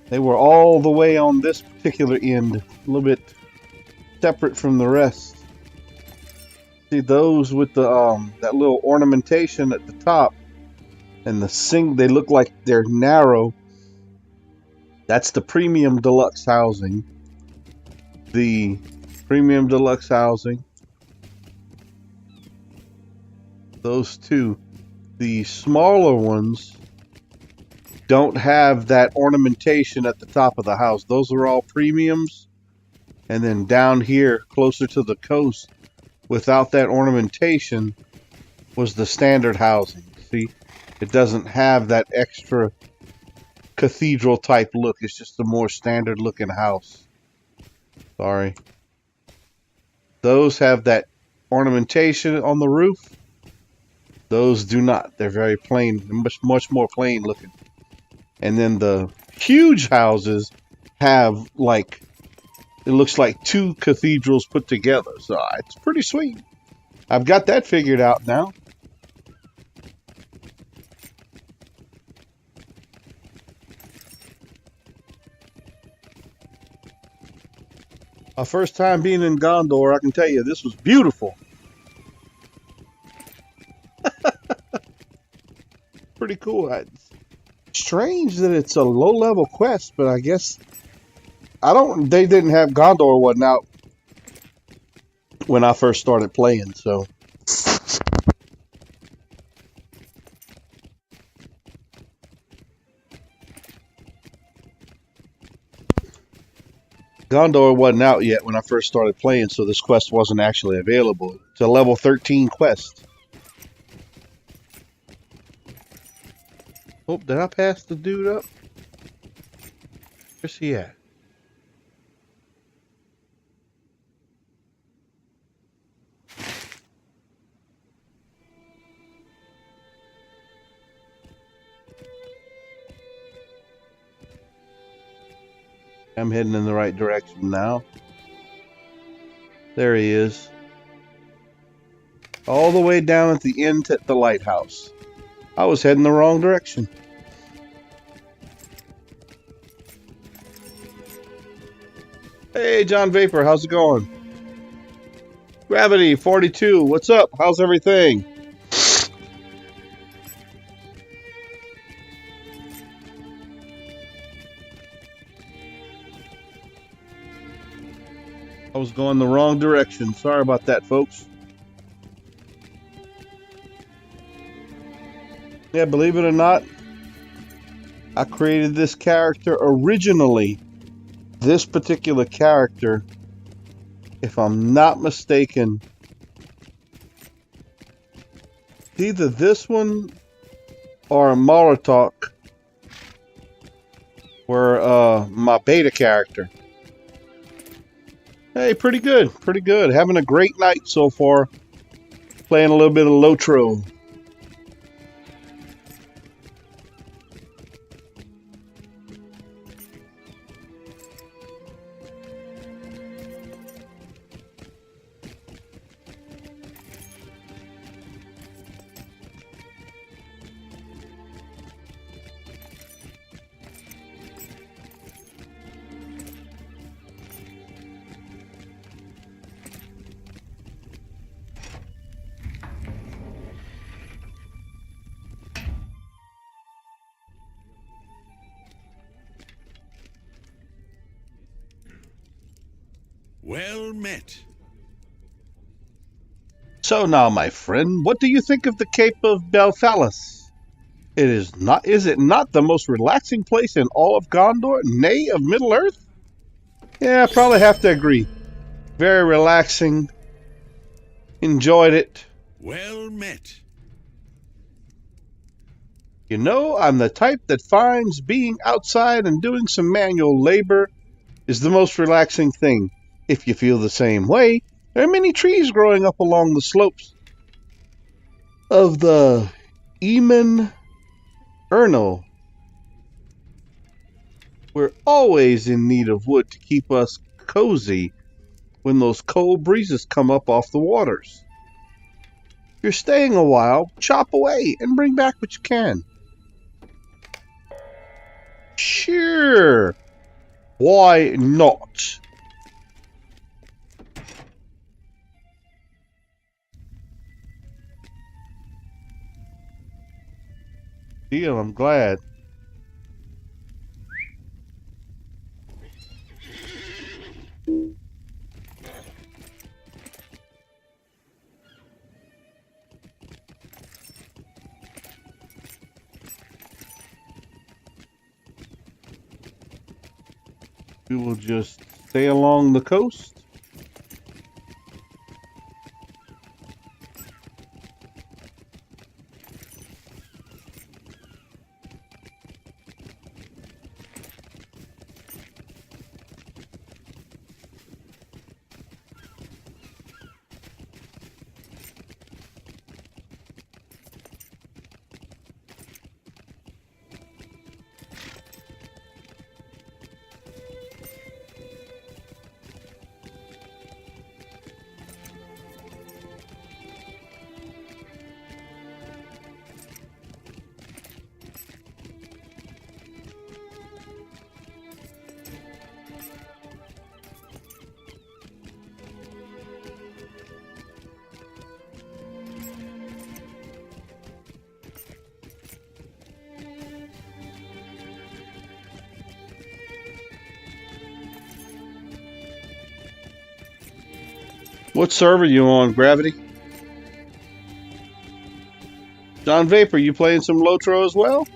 They were all the way on this particular end, a little bit separate from the rest. See those with the that little ornamentation at the top, and they look like they're narrow. That's the premium deluxe housing. The premium deluxe housing. Those two. The smaller ones don't have that ornamentation at the top of the house. Those are all premiums. And then down here, closer to the coast, without that ornamentation, was the standard housing. See, it doesn't have that extra cathedral type look. It's just a more standard looking house. Sorry. Those have that ornamentation on the roof. Those do not. They're very plain, much more plain looking. And then the huge houses have like, it looks like two cathedrals put together. So it's pretty sweet. I've got that figured out now. My first time being in Gondor, I can tell you this was beautiful. Pretty cool. It's strange that it's a low-level quest, but I guess they didn't have Gondor wasn't out when I first started playing, so Gondor wasn't out yet when I first started playing, so this quest wasn't actually available. It's a level 13 quest. Oh, did I pass the dude up? Where's he at? I'm heading in the right direction now. There he is. All the way down at the end at the lighthouse. I was heading the wrong direction. Hey, John Vapor, how's it going? Gravity 42, what's up? How's everything? I was going the wrong direction. Sorry about that, folks. Yeah, believe it or not, I created this character originally. This particular character, if I'm not mistaken, either this one or a Molotok were my beta character. Hey, pretty good, pretty good. Having a great night so far. Playing a little bit of LOTRO. Well met. So now, my friend, what do you think of the Cape of Belphalis? Is it not the most relaxing place in all of Gondor, nay, of Middle-earth? Yeah, I probably have to agree. Very relaxing. Enjoyed it. Well met. You know, I'm the type that finds being outside and doing some manual labor is the most relaxing thing. If you feel the same way, there are many trees growing up along the slopes of the Eamon Ernal. We're always in need of wood to keep us cozy when those cold breezes come up off the waters. If you're staying a while, chop away and bring back what you can. Sure. Why not? Deal, I'm glad. We will just stay along the coast. What server you on, Gravity? John Vapor, you playing some LOTRO as well?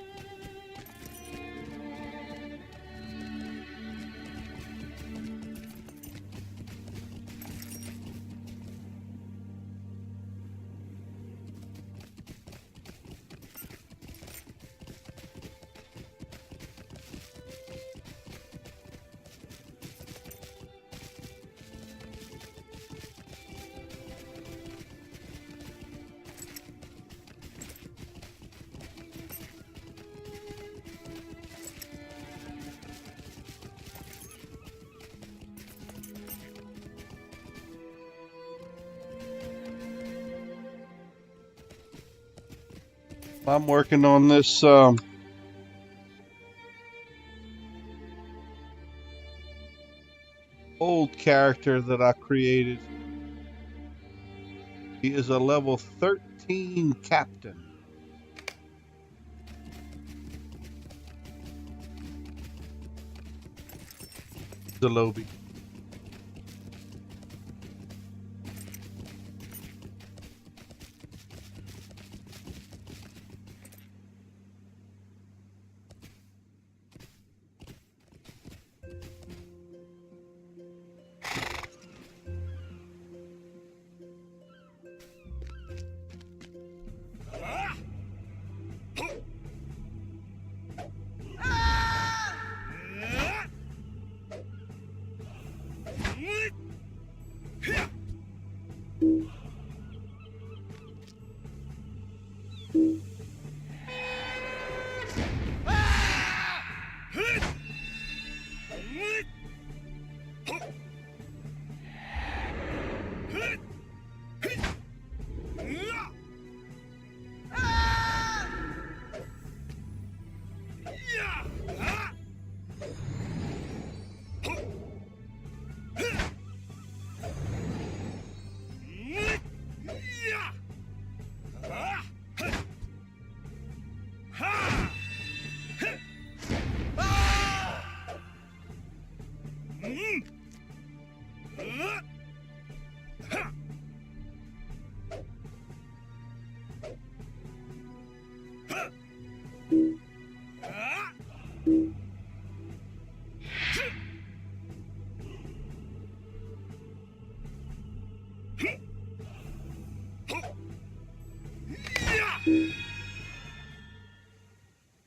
I'm working on this old character that I created. He is a level 13 captain. Zalobi.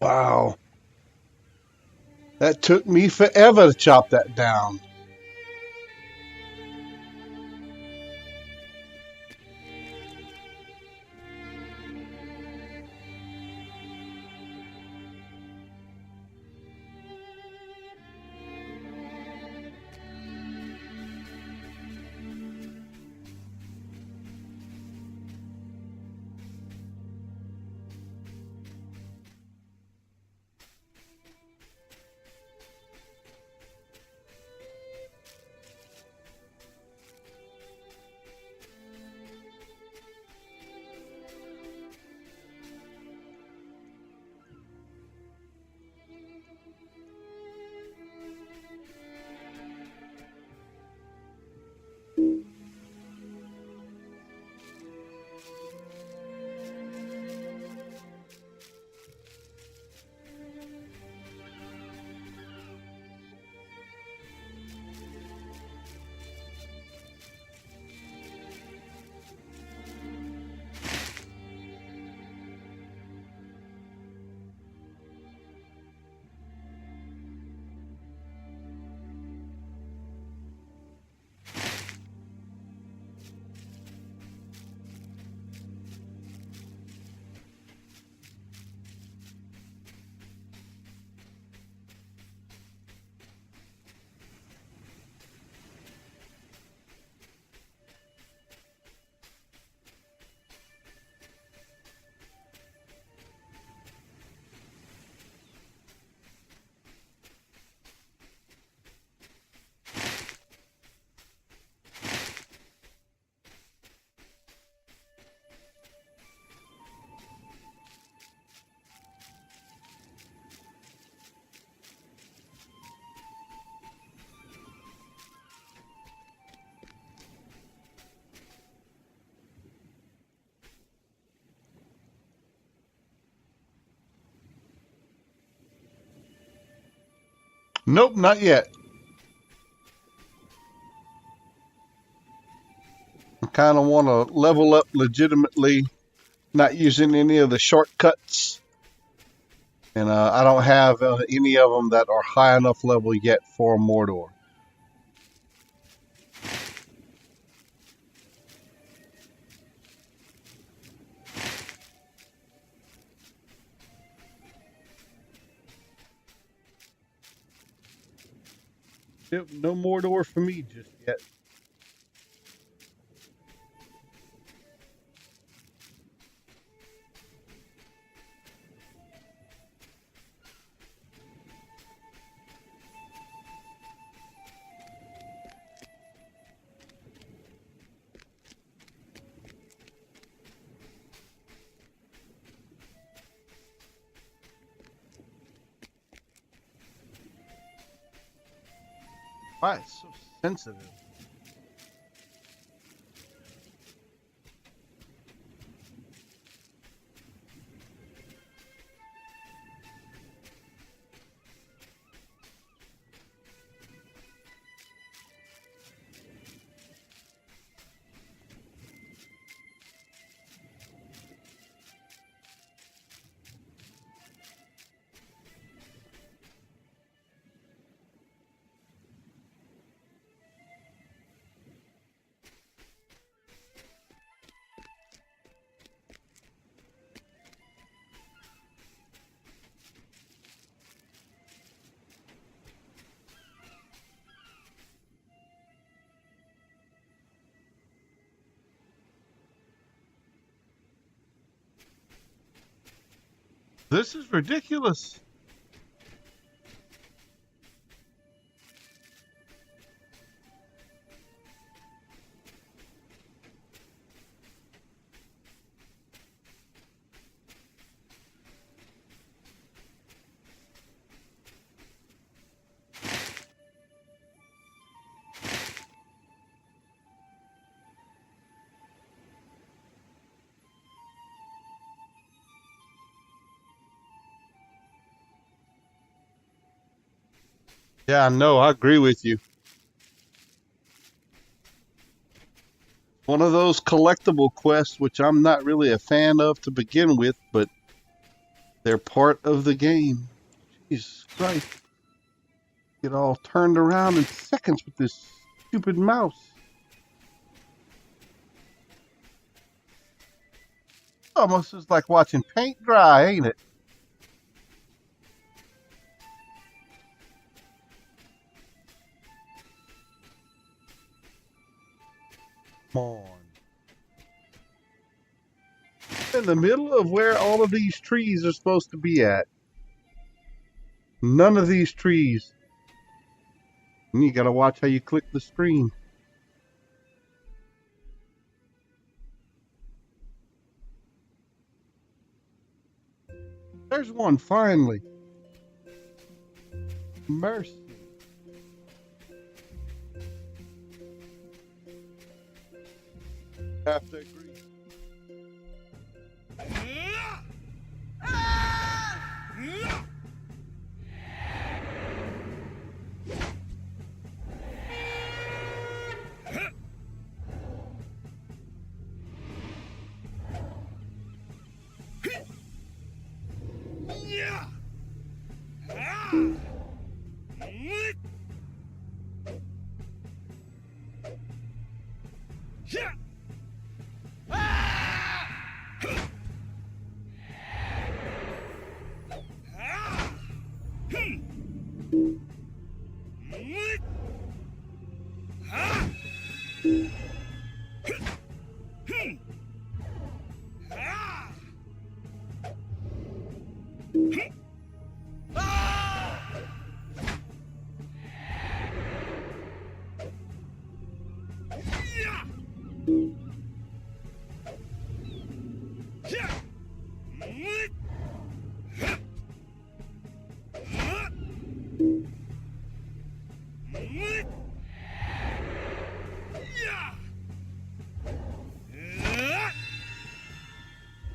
Wow. That took me forever to chop that down. Nope, not yet. I kind of want to level up legitimately, not using any of the shortcuts. And I don't have any of them that are high enough level yet for Mordor. Yep, no Mordor for me just yet. Why it's so sensitive? This is ridiculous. Yeah, I know. I agree with you. One of those collectible quests, which I'm not really a fan of to begin with, but they're part of the game. Jesus Christ. Get all turned around in seconds with this stupid mouse. Almost just like watching paint dry, ain't it? Come on. In the middle of where all of these trees are supposed to be at. None of these trees. And you gotta watch how you click the screen. There's one finally. Mercy. Have to agree.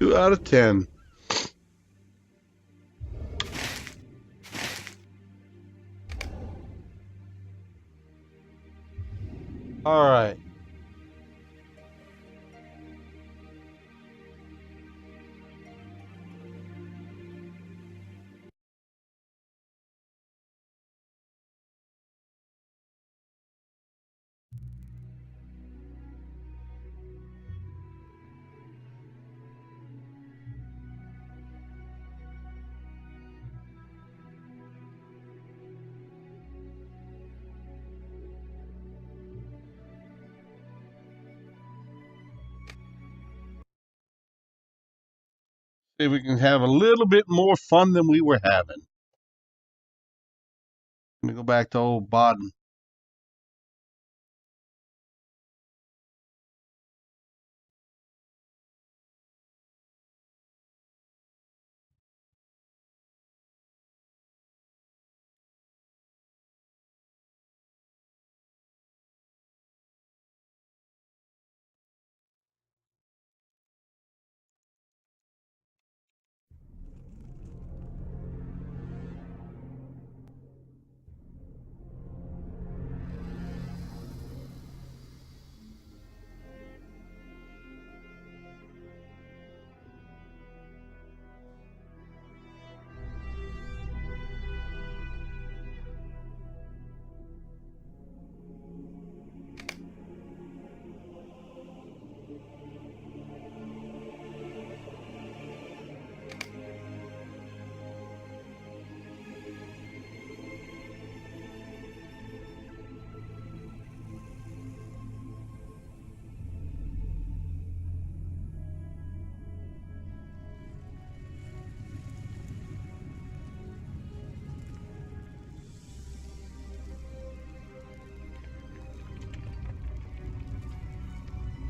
Two out of 10. All right. See if we can have a little bit more fun than we were having. Let me go back to old Baden.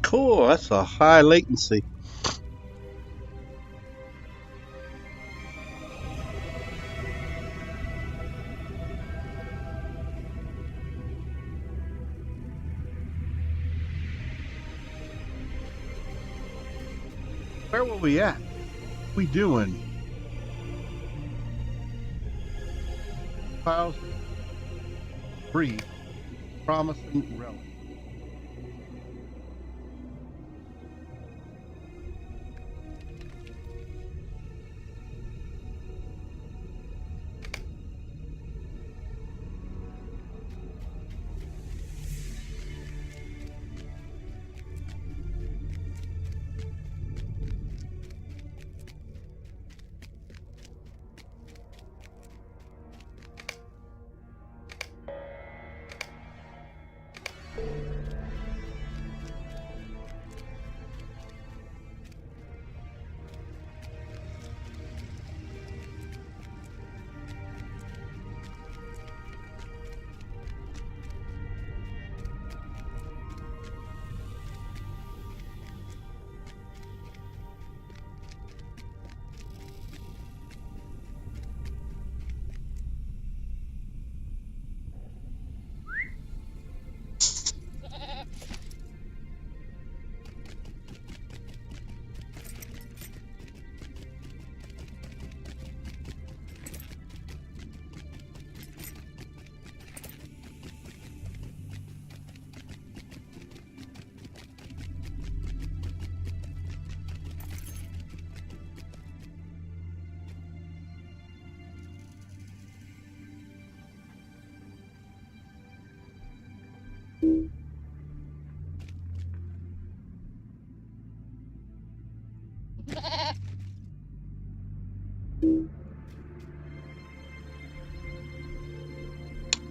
Cool. That's a high latency. Where were we at? What we doing? Files. free promising relic.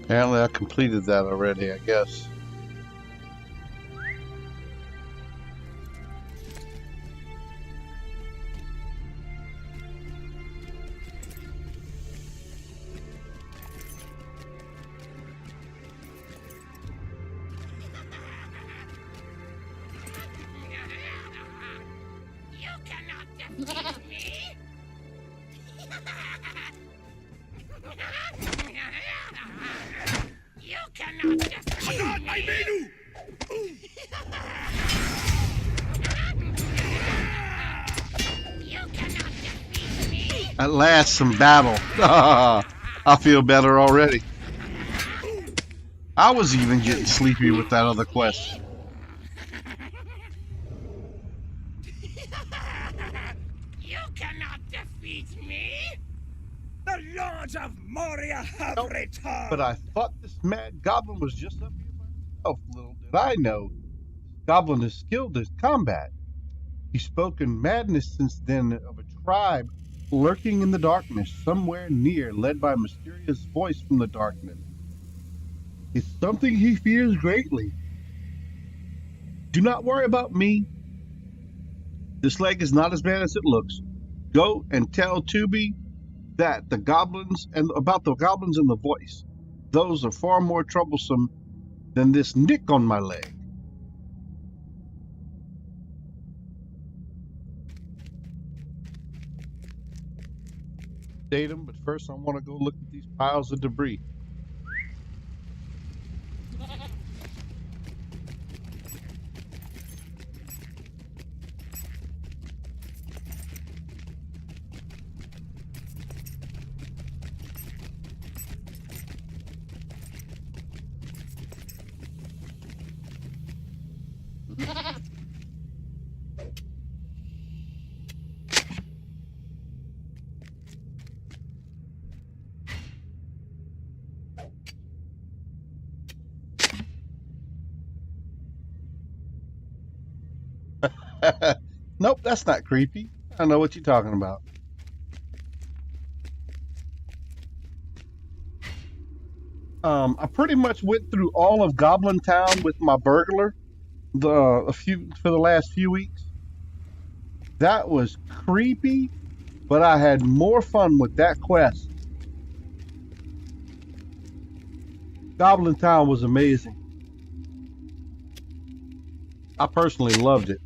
Apparently I completed that already, I guess. You cannot defeat me! You cannot defeat me! You cannot defeat me! At last, some battle. I feel better already. I was even getting sleepy with that other quest. You cannot defeat me! The Lords of Moria have Nope. returned! But I thought this mad goblin was just up here by himself. Little did I know, goblin is skilled in combat. He's spoken madness since then of a tribe lurking in the darkness somewhere near, led by a mysterious voice from the darkness. It's something he fears greatly. Do not worry about me. This leg is not as bad as it looks. Go and tell Tubi that the goblins and about the goblins and the voice. Those are far more troublesome than this nick on my leg. Datum, but first I want to go look at these piles of debris. Nope, that's not creepy. I know what you're talking about. I pretty much went through all of Goblin Town with my burglar for the last few weeks. That was creepy, but I had more fun with that quest. Goblin Town was amazing. I personally loved it.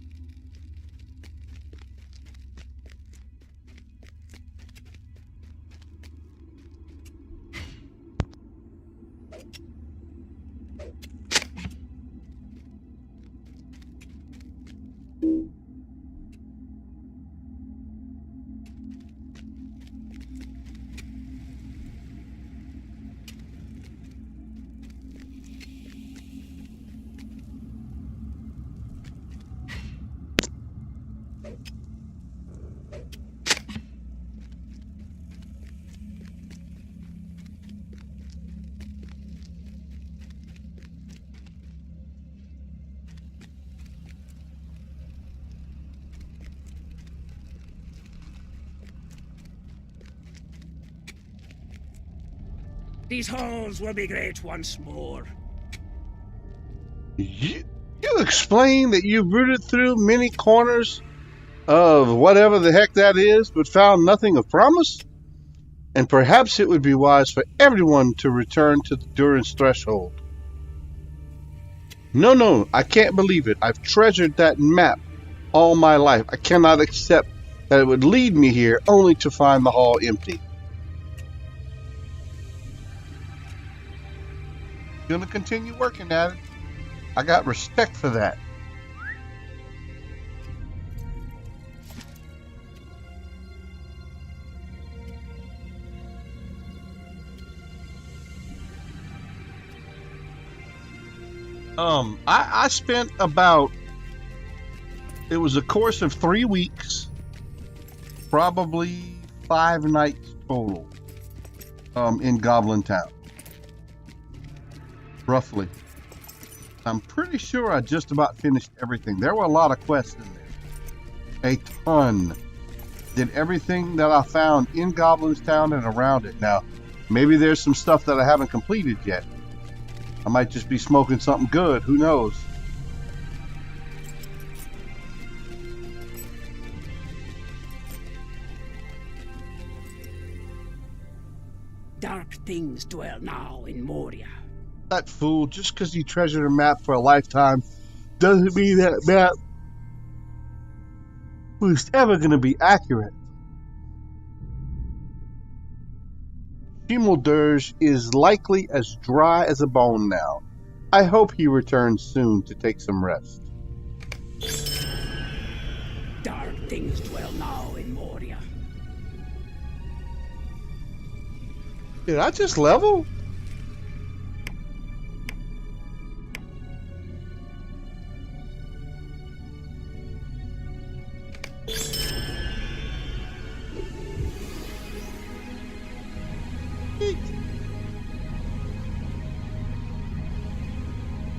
These halls will be great once more. You explain that you rooted through many corners of whatever the heck that is, but found nothing of promise? And perhaps it would be wise for everyone to return to the Duran's threshold. No, I can't believe it. I've treasured that map all my life. I cannot accept that it would lead me here only to find the hall empty. Gonna continue working at it. I got respect for that. I spent about, it was a course of 3 weeks, probably 5 nights total, in Goblin Town. Roughly. I'm pretty sure I just about finished everything. There were a lot of quests in there. A ton. Did everything that I found in Goblin's Town and around it. Now, maybe there's some stuff that I haven't completed yet. I might just be smoking something good. Who knows? Dark things dwell now in Moria. That fool, just because you treasured a map for a lifetime doesn't mean that map was ever going to be accurate. Shimmelderge is likely as dry as a bone now. I hope he returns soon to take some rest. Dark things dwell now in Moria. Did I just level?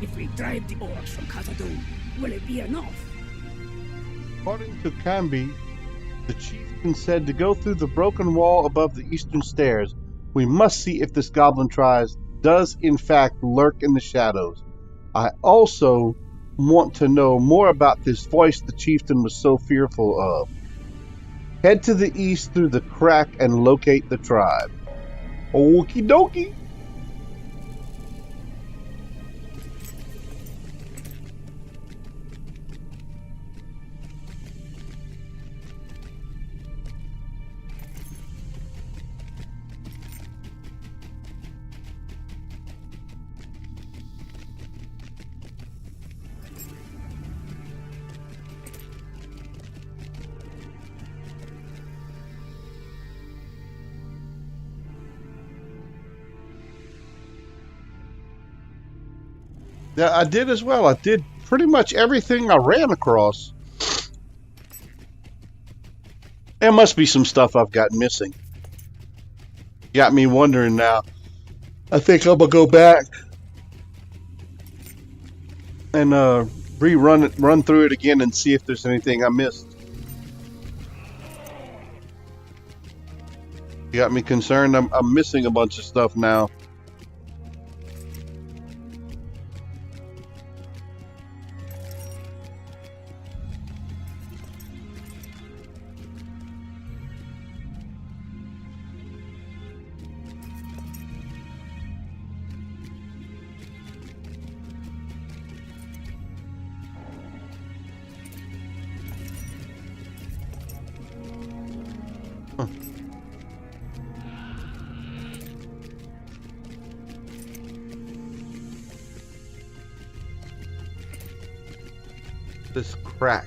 If we drive the orcs from Khazad-dûm, will it be enough? According to Cambi, the chieftain said to go through the broken wall above the eastern stairs. We must see if this goblin does in fact lurk in the shadows. I also want to know more about this voice the chieftain was so fearful of. Head to the east through the crack and locate the tribe. Okie dokie. Yeah, I did as well. I did pretty much everything I ran across. There must be some stuff I've got missing. Got me wondering now. I think I'm gonna go back and run through it again and see if there's anything I missed. You got me concerned. I'm missing a bunch of stuff now. This crack.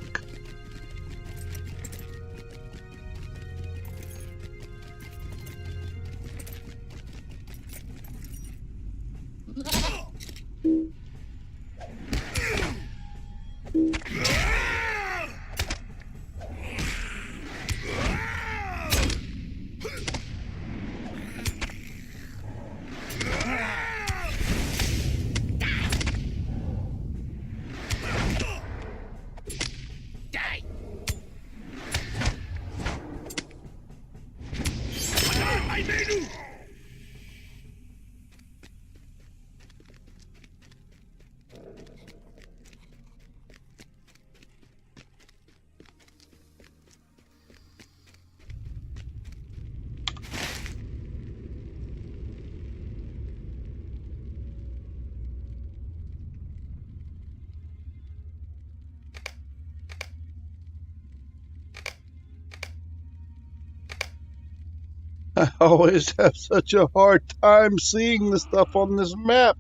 I always have such a hard time seeing the stuff on this map.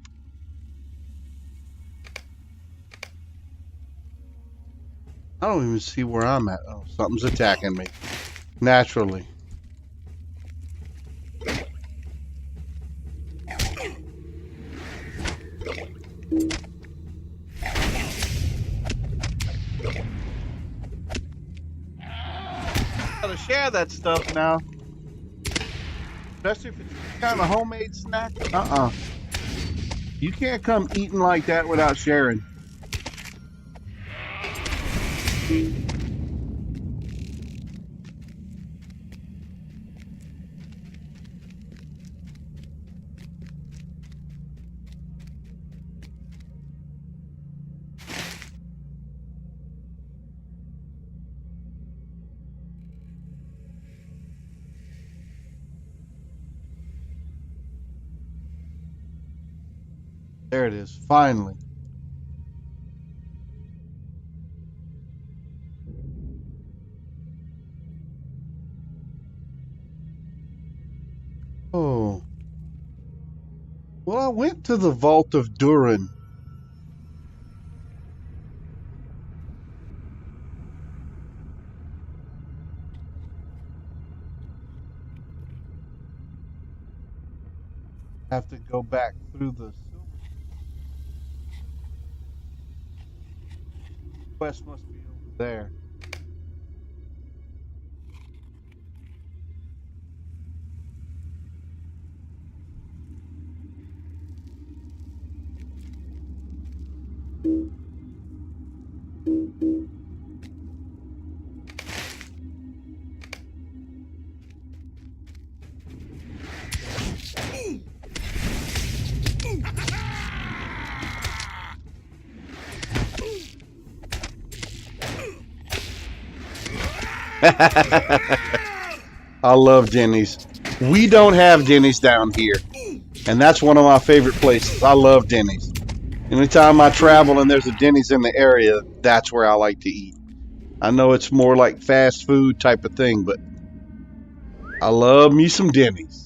I don't even see where I'm at. Oh, something's attacking me. Naturally. Gotta share that stuff now. Especially if it's kind of homemade snack. You can't come eating like that without sharing. There it is, finally. Oh. Well, I went to the Vault of Durin. Have to go back through the silver quest must be over there. I love Denny's. We don't have Denny's down here, and that's one of my favorite places. I love Denny's. Anytime I travel and there's a Denny's in the area, that's where I like to eat. I know it's more like fast food type of thing, but I love me some Denny's.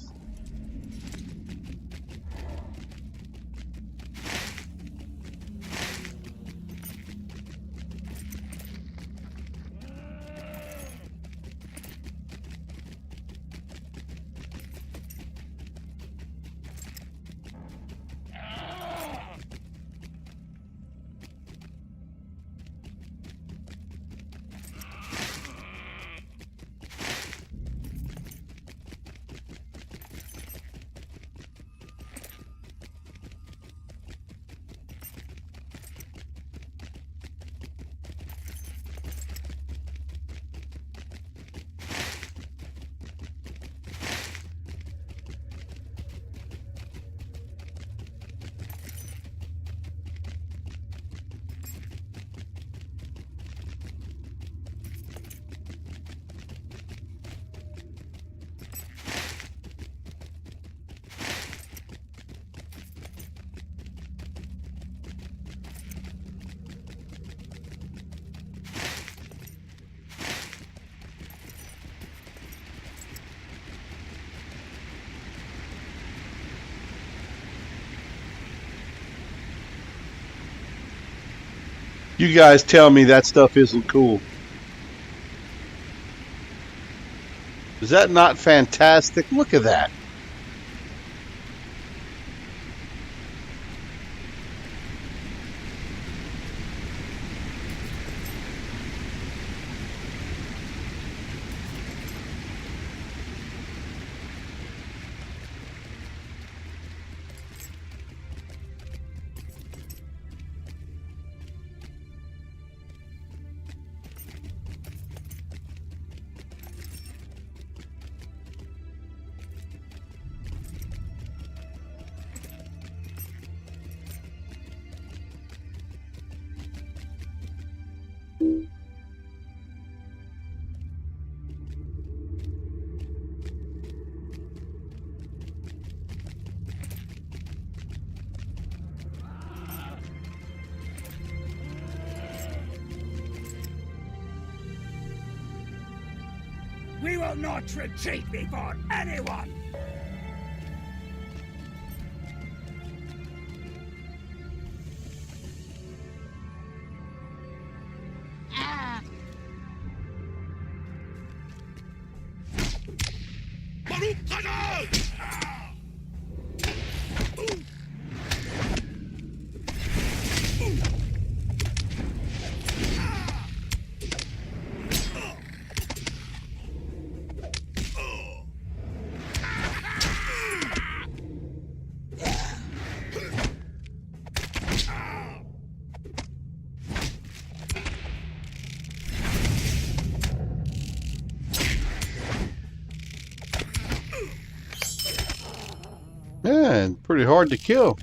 You guys tell me that stuff isn't cool. Is that not fantastic? Look at that. We will not retreat before anyone! Yeah, and pretty hard to kill.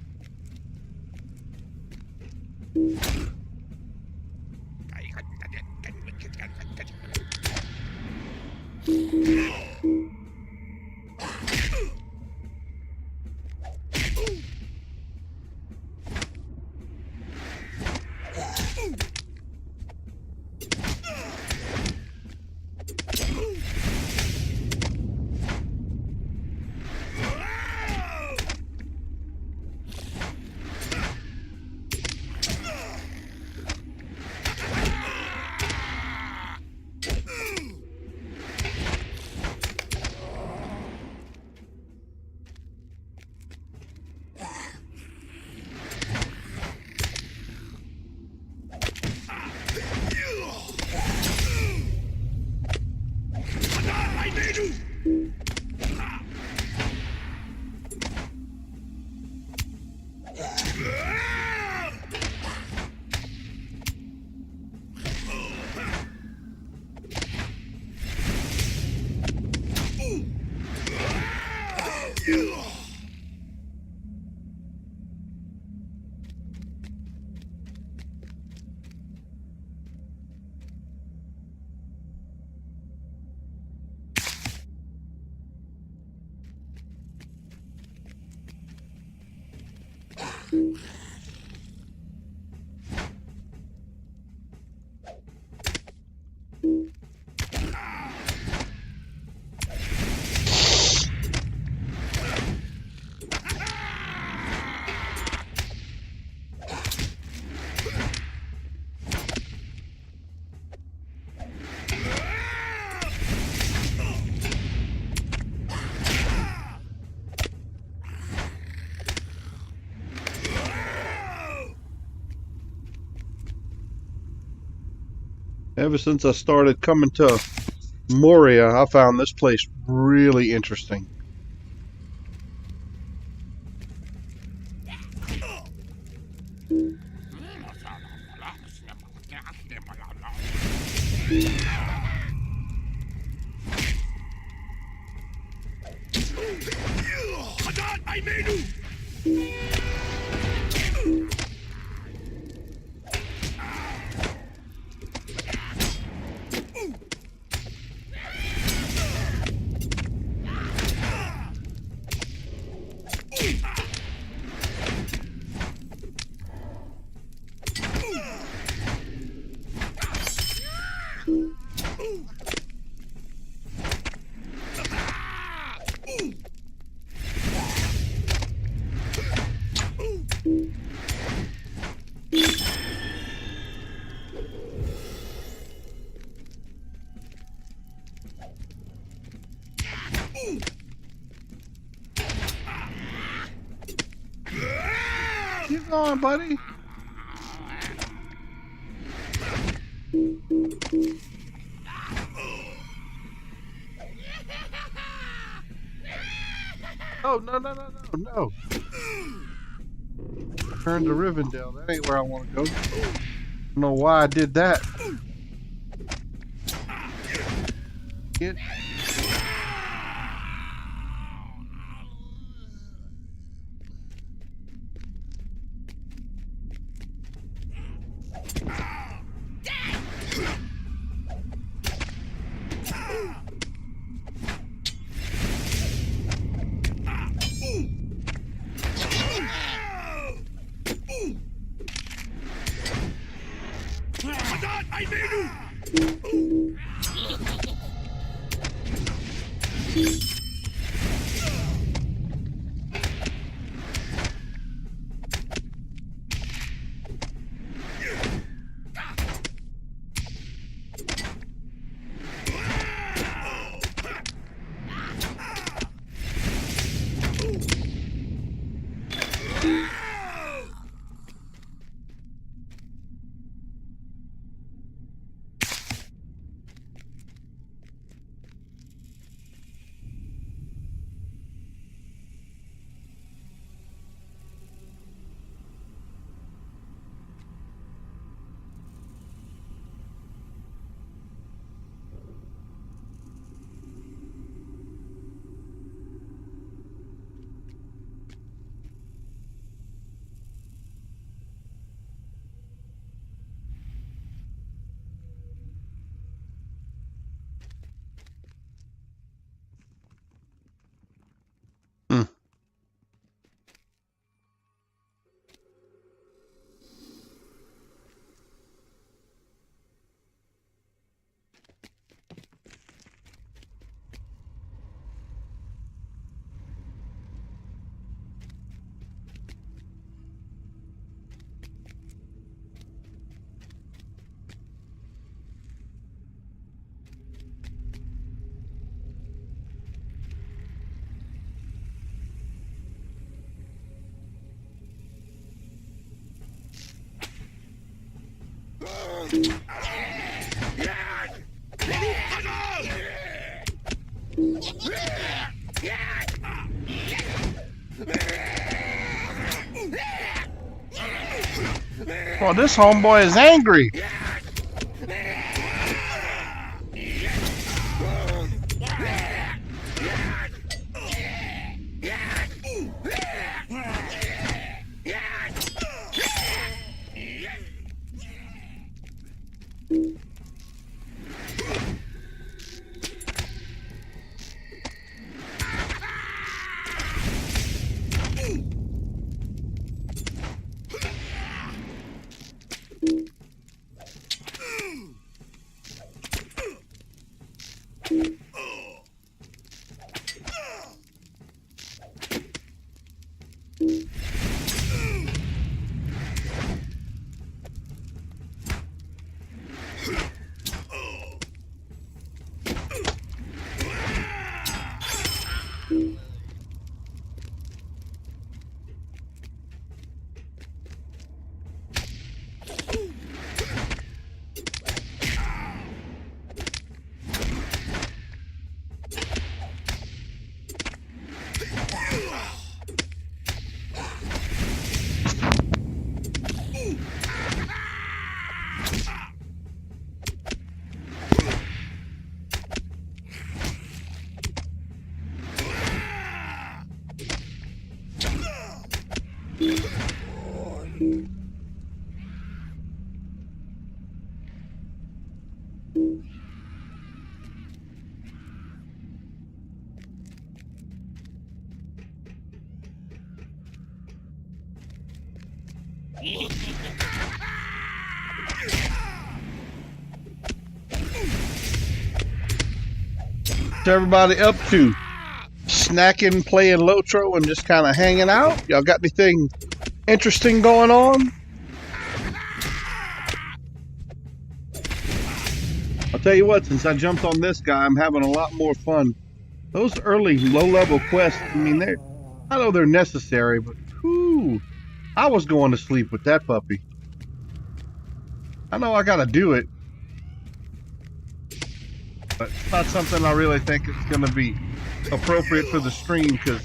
Ever since I started coming to Moria, I found this place really interesting. Keep going, buddy. Oh, no. Turn to Rivendell. That ain't where I want to go. Don't know why I did that. Get. Hmm. Well, this homeboy is angry. What's everybody up to? Snacking, playing LOTRO, and just kind of hanging out? Y'all got anything interesting going on? I'll tell you what, since I jumped on this guy, I'm having a lot more fun. Those early low-level quests, I mean, I know they're necessary, but whew, I was going to sleep with that puppy. I know I gotta do it, but it's not something I really think is gonna be appropriate for the stream because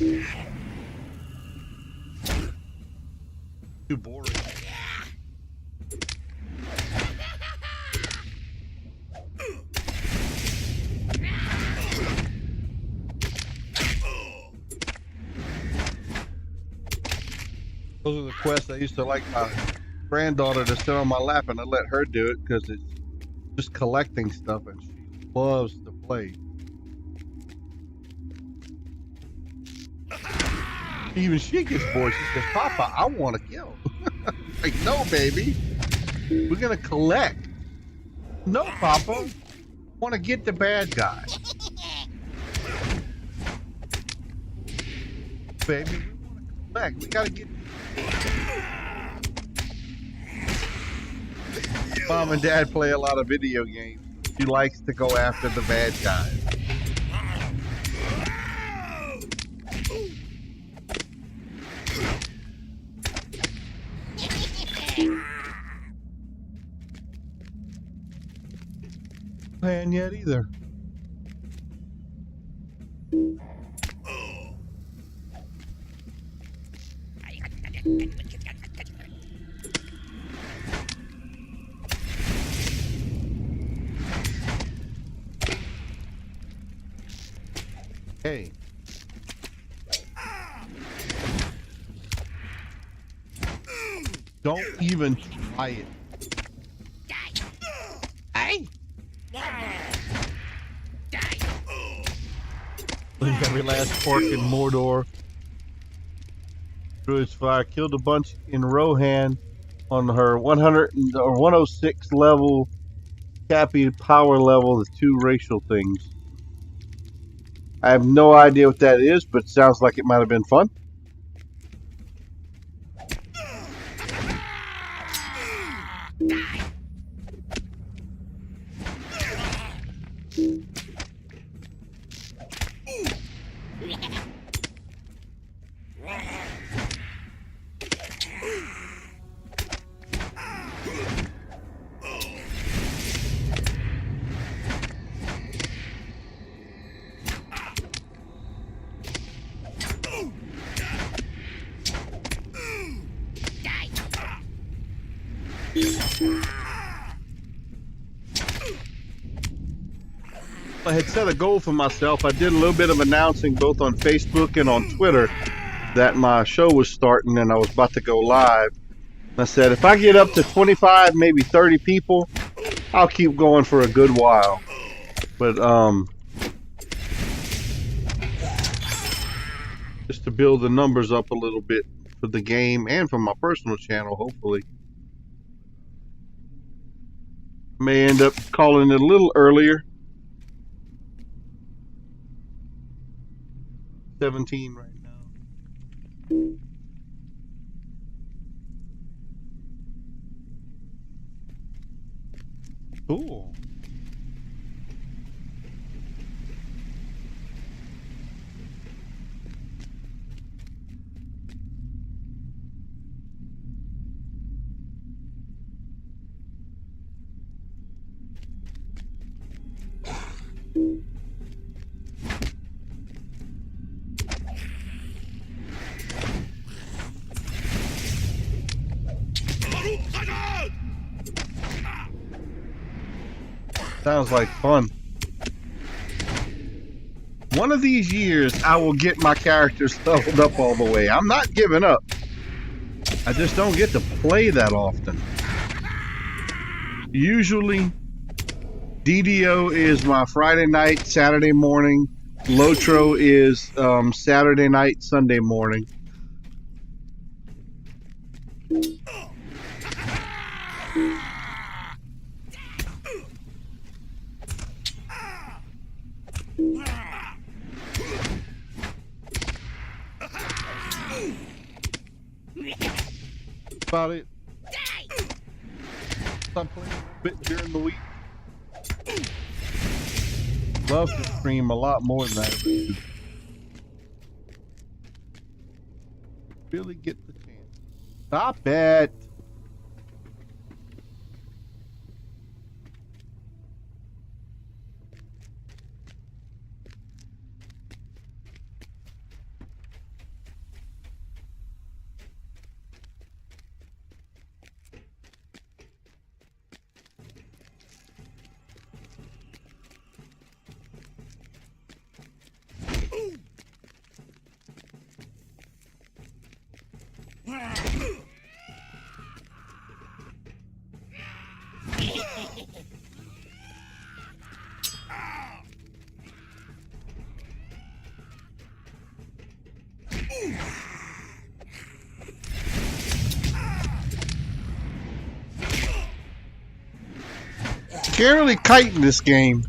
too boring. Those are the quests I used to like my granddaughter to sit on my lap and I let her do it because it's just collecting stuff and she loves to play. Even she gets bored. She says, "Papa, I want to kill." Like, no, baby. We're going to collect. No, Papa. I want to get the bad guy. baby. We want to come back. We gotta get. Mom and Dad play a lot of video games. She likes to go after the bad guys. Playing yet either. Hey. Don't even try it. Hey! Look at every last pork in Mordor. Through his fire, killed a bunch in Rohan on her 100 or 106 level Cappy power level, the two racial things. I have no idea what that is, but it sounds like it might have been fun. I had set a goal for myself. I did a little bit of announcing both on Facebook and on Twitter that my show was starting and I was about to go live. I said, if I get up to 25, maybe 30 people, I'll keep going for a good while. But, just to build the numbers up a little bit for the game and for my personal channel, hopefully. May end up calling it a little earlier. 17 right now. Cool. Sounds like fun. One of these years, I will get my characters leveled up all the way. I'm not giving up. I just don't get to play that often. Usually, DDO is my Friday night, Saturday morning. LOTRO is Saturday night, Sunday morning. About it. Stop playing a bit during the week. Love to stream a lot more than that. Really get the chance. Stop it. Can't really kite in this game.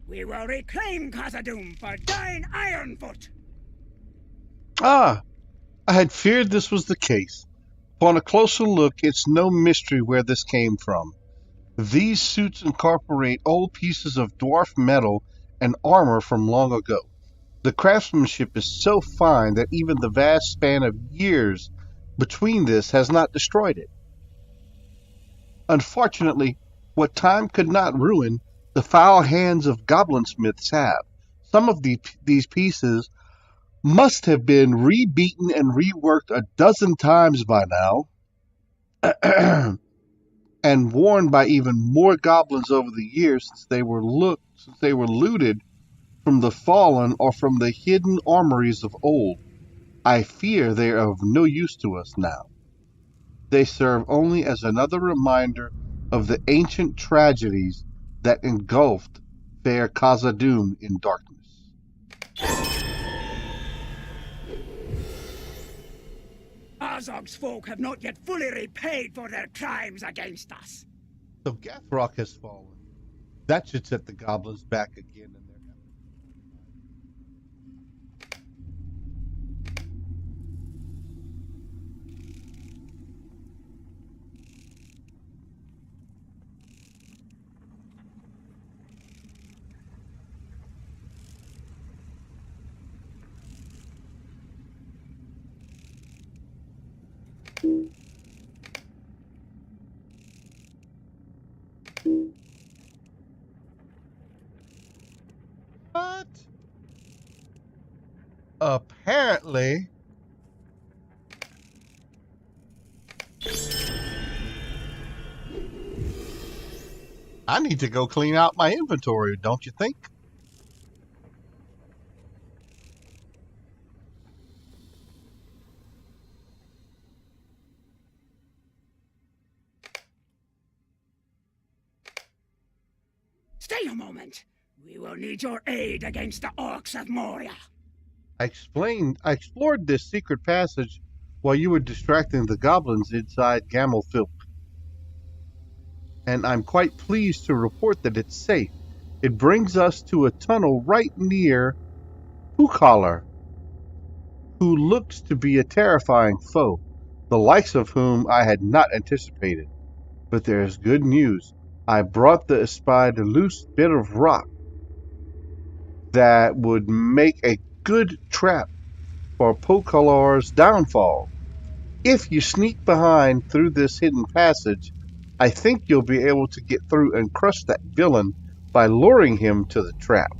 We will reclaim Khazad-dûm for Dine Ironfoot. Ah, I had feared this was the case. Upon a closer look, it's no mystery where this came from. These suits incorporate old pieces of dwarf metal and armor from long ago. The craftsmanship is so fine that even the vast span of years between this has not destroyed it. Unfortunately, what time could not ruin, the foul hands of goblinsmiths have. Some of these pieces must have been rebeaten and reworked a dozen times by now, and worn by even more goblins over the years since they were looted from the fallen or from the hidden armories of old. I fear they are of no use to us now. They serve only as another reminder of the ancient tragedies that engulfed fair Khazad-dûm in darkness. Azog's folk have not yet fully repaid for their crimes against us. So Gathrock has fallen. That should set the goblins back again in their efforts. But apparently, I need to go clean out my inventory, don't you think? Stay a moment. We will need your aid against the orcs of Moria. I explored this secret passage while you were distracting the goblins inside Gamelfilk, and I'm quite pleased to report that it's safe. It brings us to a tunnel right near Pukalar, who looks to be a terrifying foe, the likes of whom I had not anticipated. But there is good news. I brought the espied loose bit of rock that would make a good trap for Pukalar's downfall. If you sneak behind through this hidden passage, I think you'll be able to get through and crush that villain by luring him to the trap.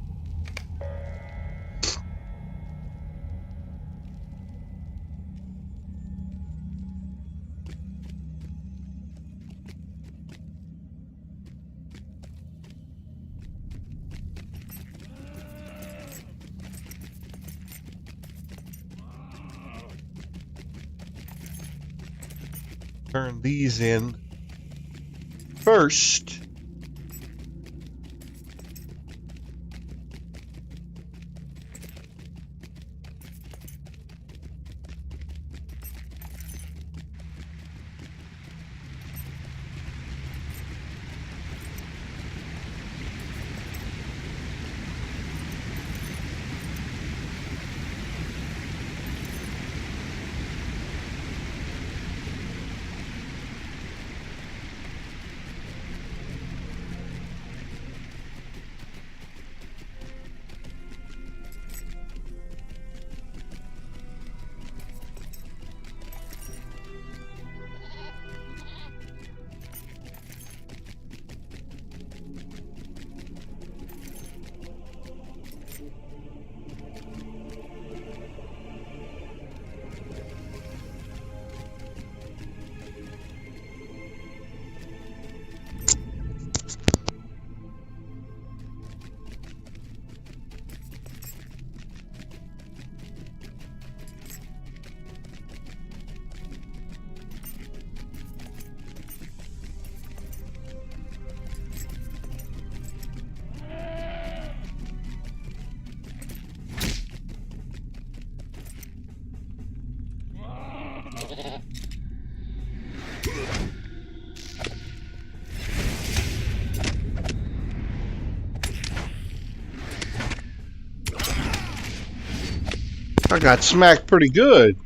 Turn these in first. I got smacked pretty good.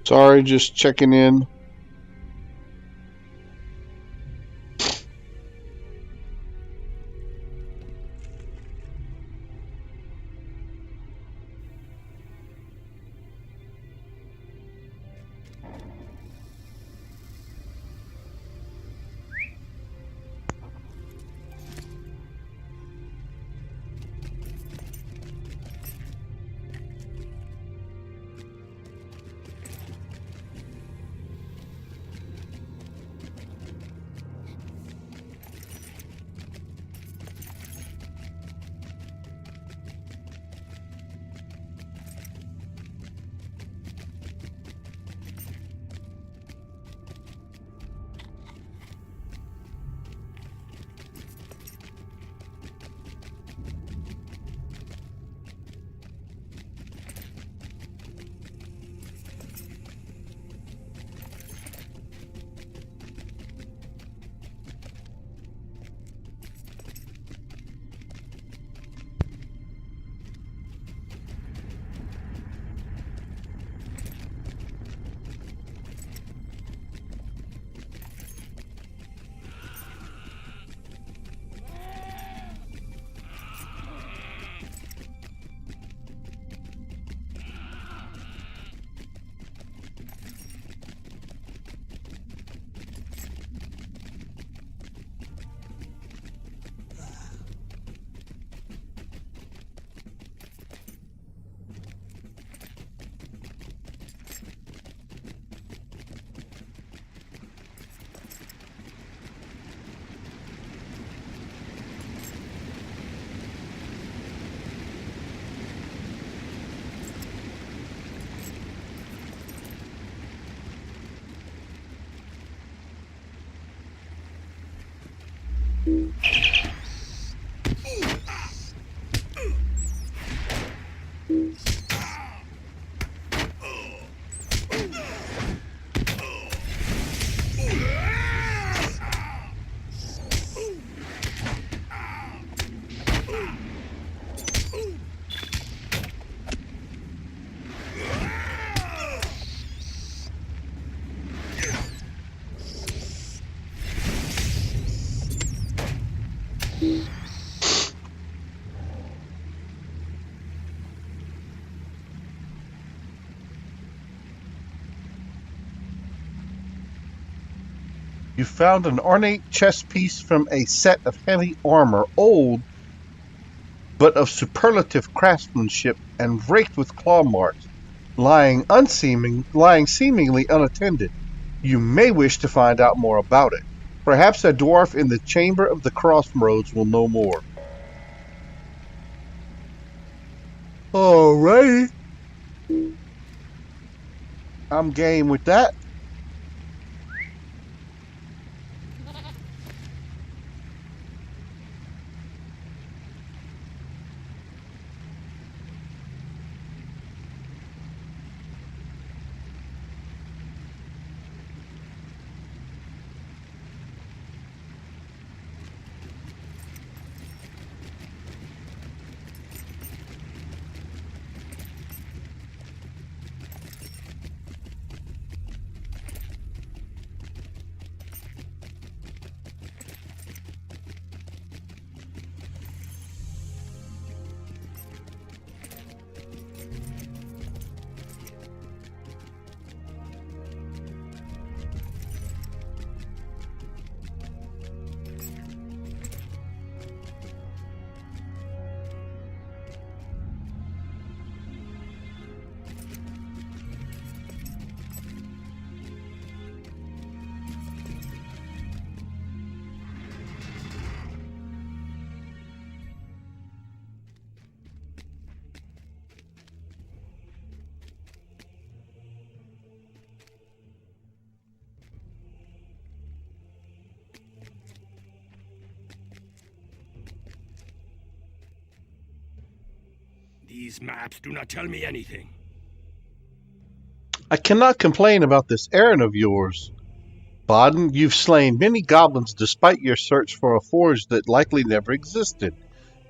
Sorry, just checking in. You found an ornate chess piece from a set of heavy armor, old but of superlative craftsmanship and raked with claw marks, lying seemingly unattended. You may wish to find out more about it. Perhaps a dwarf in the Chamber of the Crossroads will know more. Alrighty. I'm game with that. These maps do not tell me anything. I cannot complain about this errand of yours. Baden, you've slain many goblins despite your search for a forge that likely never existed.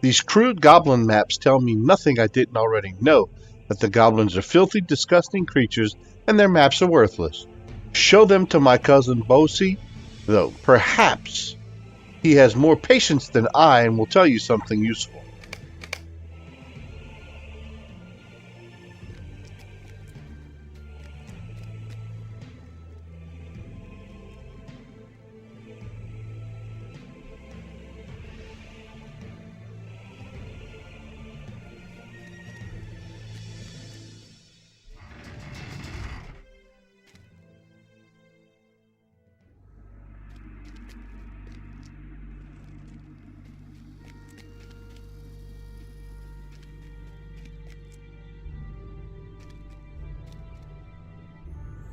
These crude goblin maps tell me nothing I didn't already know, that the goblins are filthy, disgusting creatures, and their maps are worthless. Show them to my cousin Bosi, though perhaps he has more patience than I and will tell you something useful.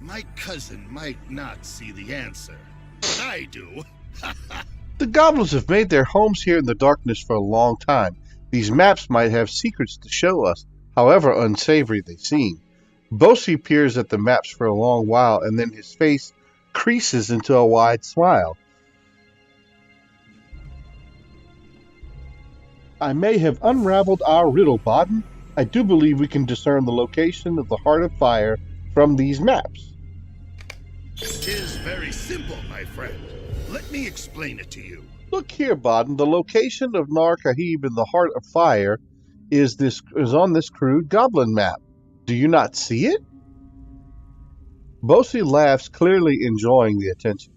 My cousin might not see the answer, but I do. The goblins have made their homes here in the darkness for a long time. These maps might have secrets to show us, however unsavory they seem. Bosi peers at the maps for a long while, and then his face creases into a wide smile. I may have unraveled our riddle, Baden. I do believe we can discern the location of the Heart of Fire from these maps. Tis very simple, my friend. Let me explain it to you. Look here, Baden. The location of Nar Kahib in the Heart of Fire is on this crude goblin map. Do you not see it? Bosi laughs, clearly enjoying the attention.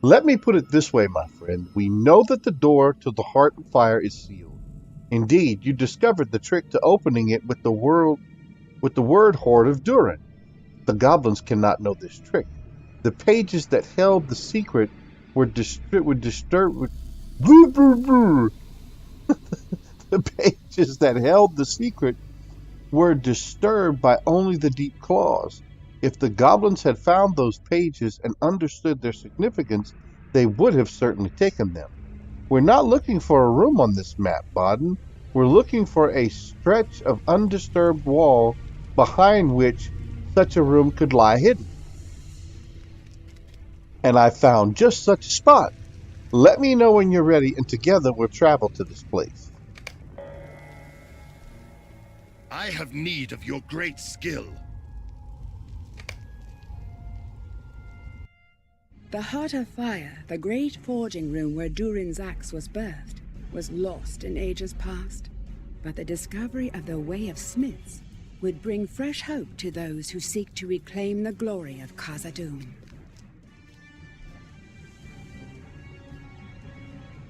Let me put it this way, my friend. We know that the door to the Heart of Fire is sealed. Indeed, you discovered the trick to opening it with the word Horde of Durin. The goblins cannot know this trick. The pages that held the secret were disturbed. The pages that held the secret were disturbed by only the deep claws. If the goblins had found those pages and understood their significance, they would have certainly taken them. We're not looking for a room on this map, Baden. We're looking for a stretch of undisturbed wall behind which such a room could lie hidden. And I found just such a spot. Let me know when you're ready, and together we'll travel to this place. I have need of your great skill. The Heart of Fire, the great forging room where Durin's axe was birthed, was lost in ages past. But the discovery of the Way of Smiths would bring fresh hope to those who seek to reclaim the glory of Khazad-dûm.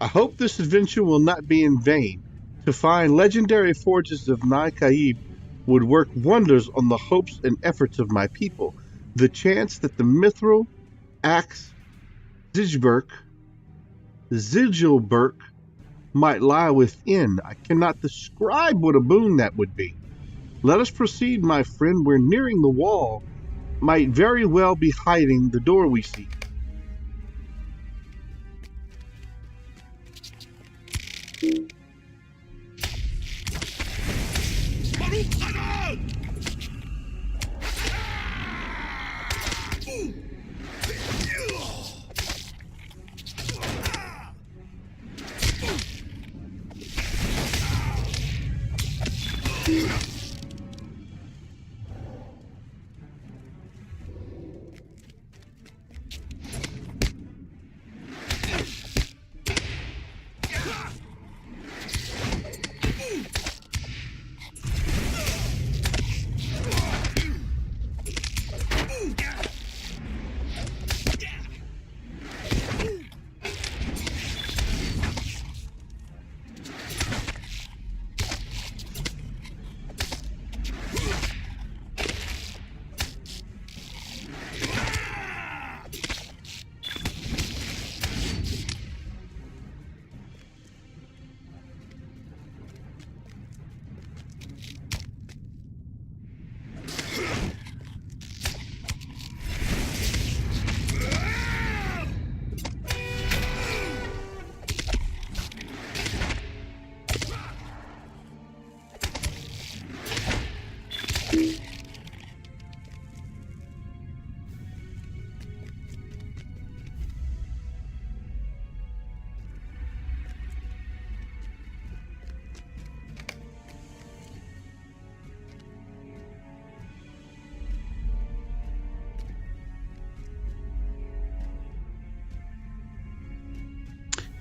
I hope this adventure will not be in vain. To find legendary forges of Nar Kahib would work wonders on the hopes and efforts of my people. The chance that the mithril axe Zilberk might lie within. I cannot describe what a boon that would be. Let us proceed, my friend. We're nearing the wall. Might very well be hiding the door we seek.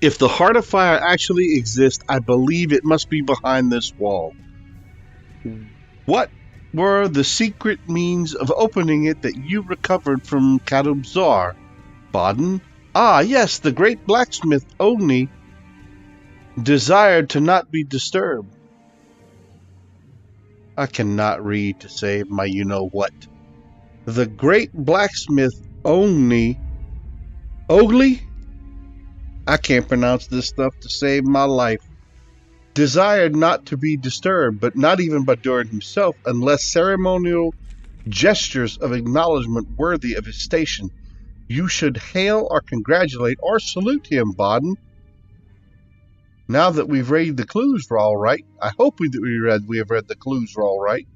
If the Heart of Fire actually exists, I believe it must be behind this wall. What were the secret means of opening it that you recovered from Kadubzar, Baden? Ah, yes, the great blacksmith Ogni desired to not be disturbed. I cannot read to save my you-know-what. The great blacksmith Ogni... Ogli? I can't pronounce this stuff to save my life. Desired not to be disturbed, but not even by Durin himself, unless ceremonial gestures of acknowledgement worthy of his station. You should hail or congratulate or salute him, Baden. Now that we've read the clues for all right, I hope we have read the clues for all right.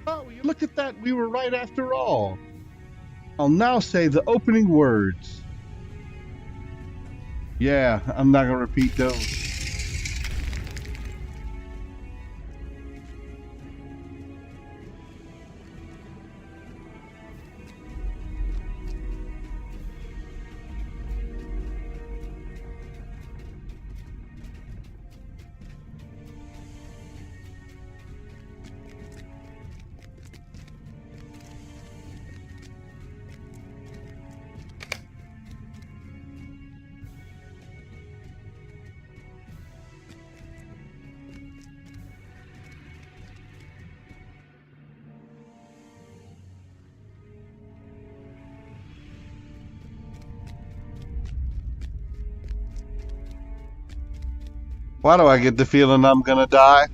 Oh, you look at that, we were right after all. I'll now say the opening words. Yeah, I'm not going to repeat those. Why do I get the feeling I'm gonna die?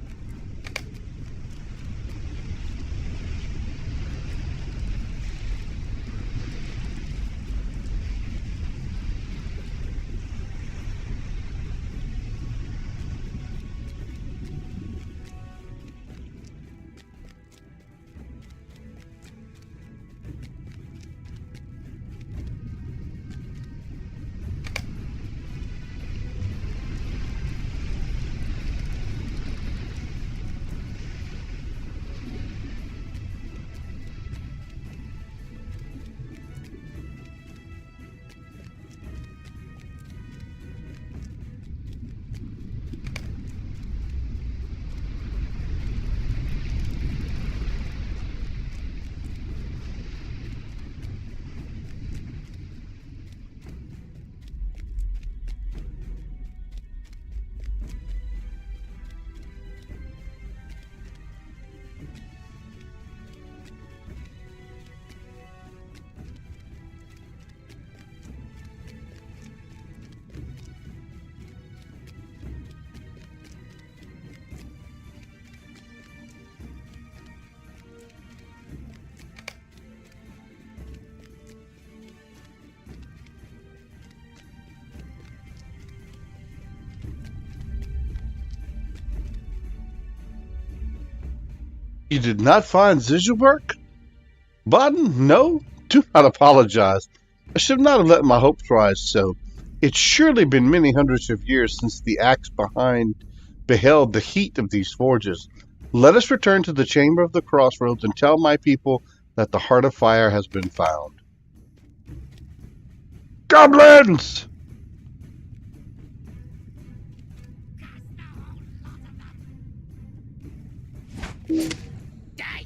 You did not find Zizelberg? Baden? No? Do not apologize. I should not have let my hopes rise so. It's surely been many hundreds of years since the axe behind beheld the heat of these forges. Let us return to the Chamber of the Crossroads and tell my people that the Heart of Fire has been found. Goblins! Die!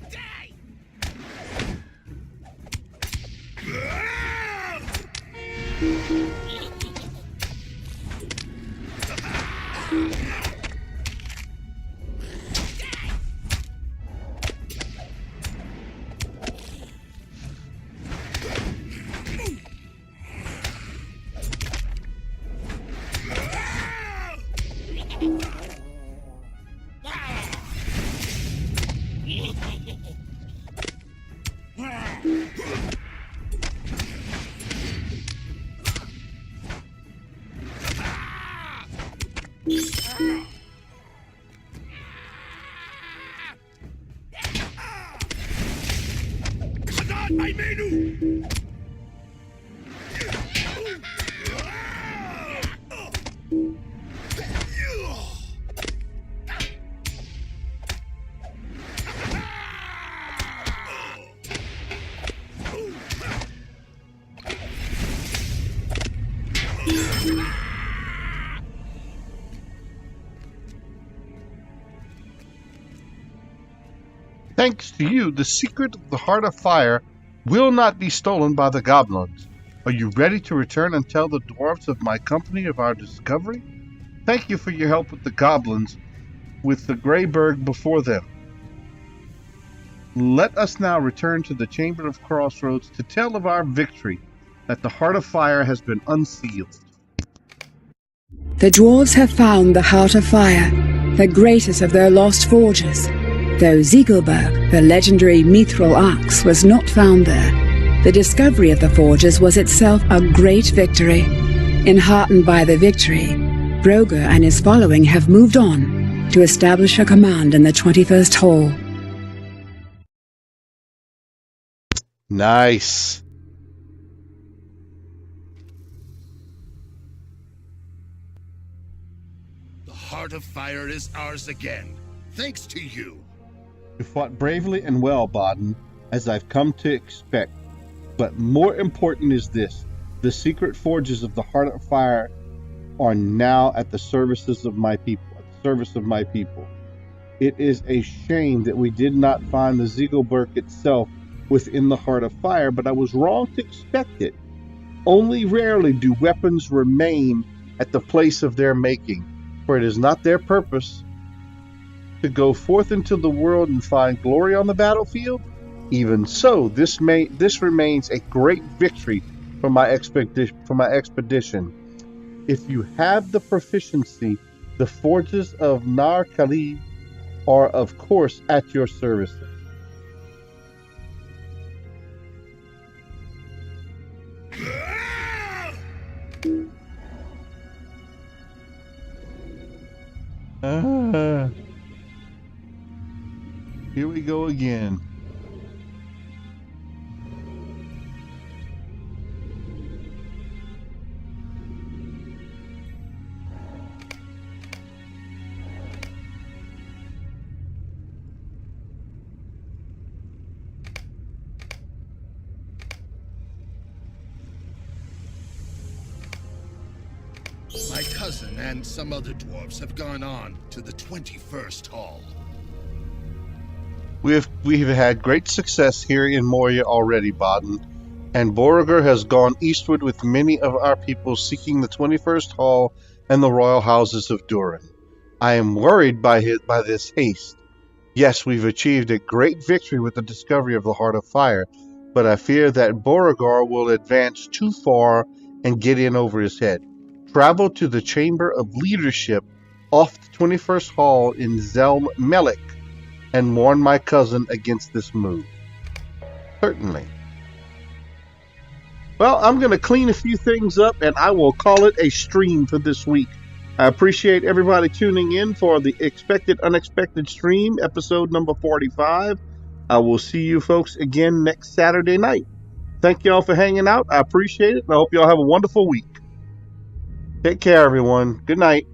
Die! I menu! Thanks to you, the secret of the Heart of Fire will not be stolen by the goblins. Are you ready to return and tell the dwarves of my company of our discovery? Thank you for your help with the goblins, with the Greyberg before them. Let us now return to the Chamber of Crossroads to tell of our victory, that the Heart of Fire has been unsealed. The dwarves have found the Heart of Fire, the greatest of their lost forges. Though Ziegelberg, the legendary mithril axe, was not found there, the discovery of the forges was itself a great victory. Enheartened by the victory, Broger and his following have moved on to establish a command in the 21st Hall. Nice. The Heart of Fire is ours again, thanks to you. You fought bravely and well, Baden, as I've come to expect. But more important is this: the secret forges of the Heart of Fire are now at the services of my people. It is a shame that we did not find the Ziegelberg itself within the Heart of Fire, but I was wrong to expect it. Only rarely do weapons remain at the place of their making, for it is not their purpose to go forth into the world and find glory on the battlefield. Even so, this remains a great victory for my expedition. If you have the proficiency, the forges of Nar Khalib are of course at your services. Here we go again. My cousin and some other dwarves have gone on to the 21st Hall. We have had great success here in Moria already, Baden, and Beauregard has gone eastward with many of our people seeking the 21st Hall and the royal houses of Durin. I am worried by this haste. Yes, we've achieved a great victory with the discovery of the Heart of Fire, but I fear that Beauregard will advance too far and get in over his head. Travel to the Chamber of Leadership off the 21st Hall in Zelm Melik and warn my cousin against this move. Certainly. Well, I'm going to clean a few things up and I will call it a stream for this week. I appreciate everybody tuning in for the Expected Unexpected stream, episode number 45. I will see you folks again next Saturday night. Thank y'all for hanging out. I appreciate it, and I hope y'all have a wonderful week. Take care, everyone. Good night.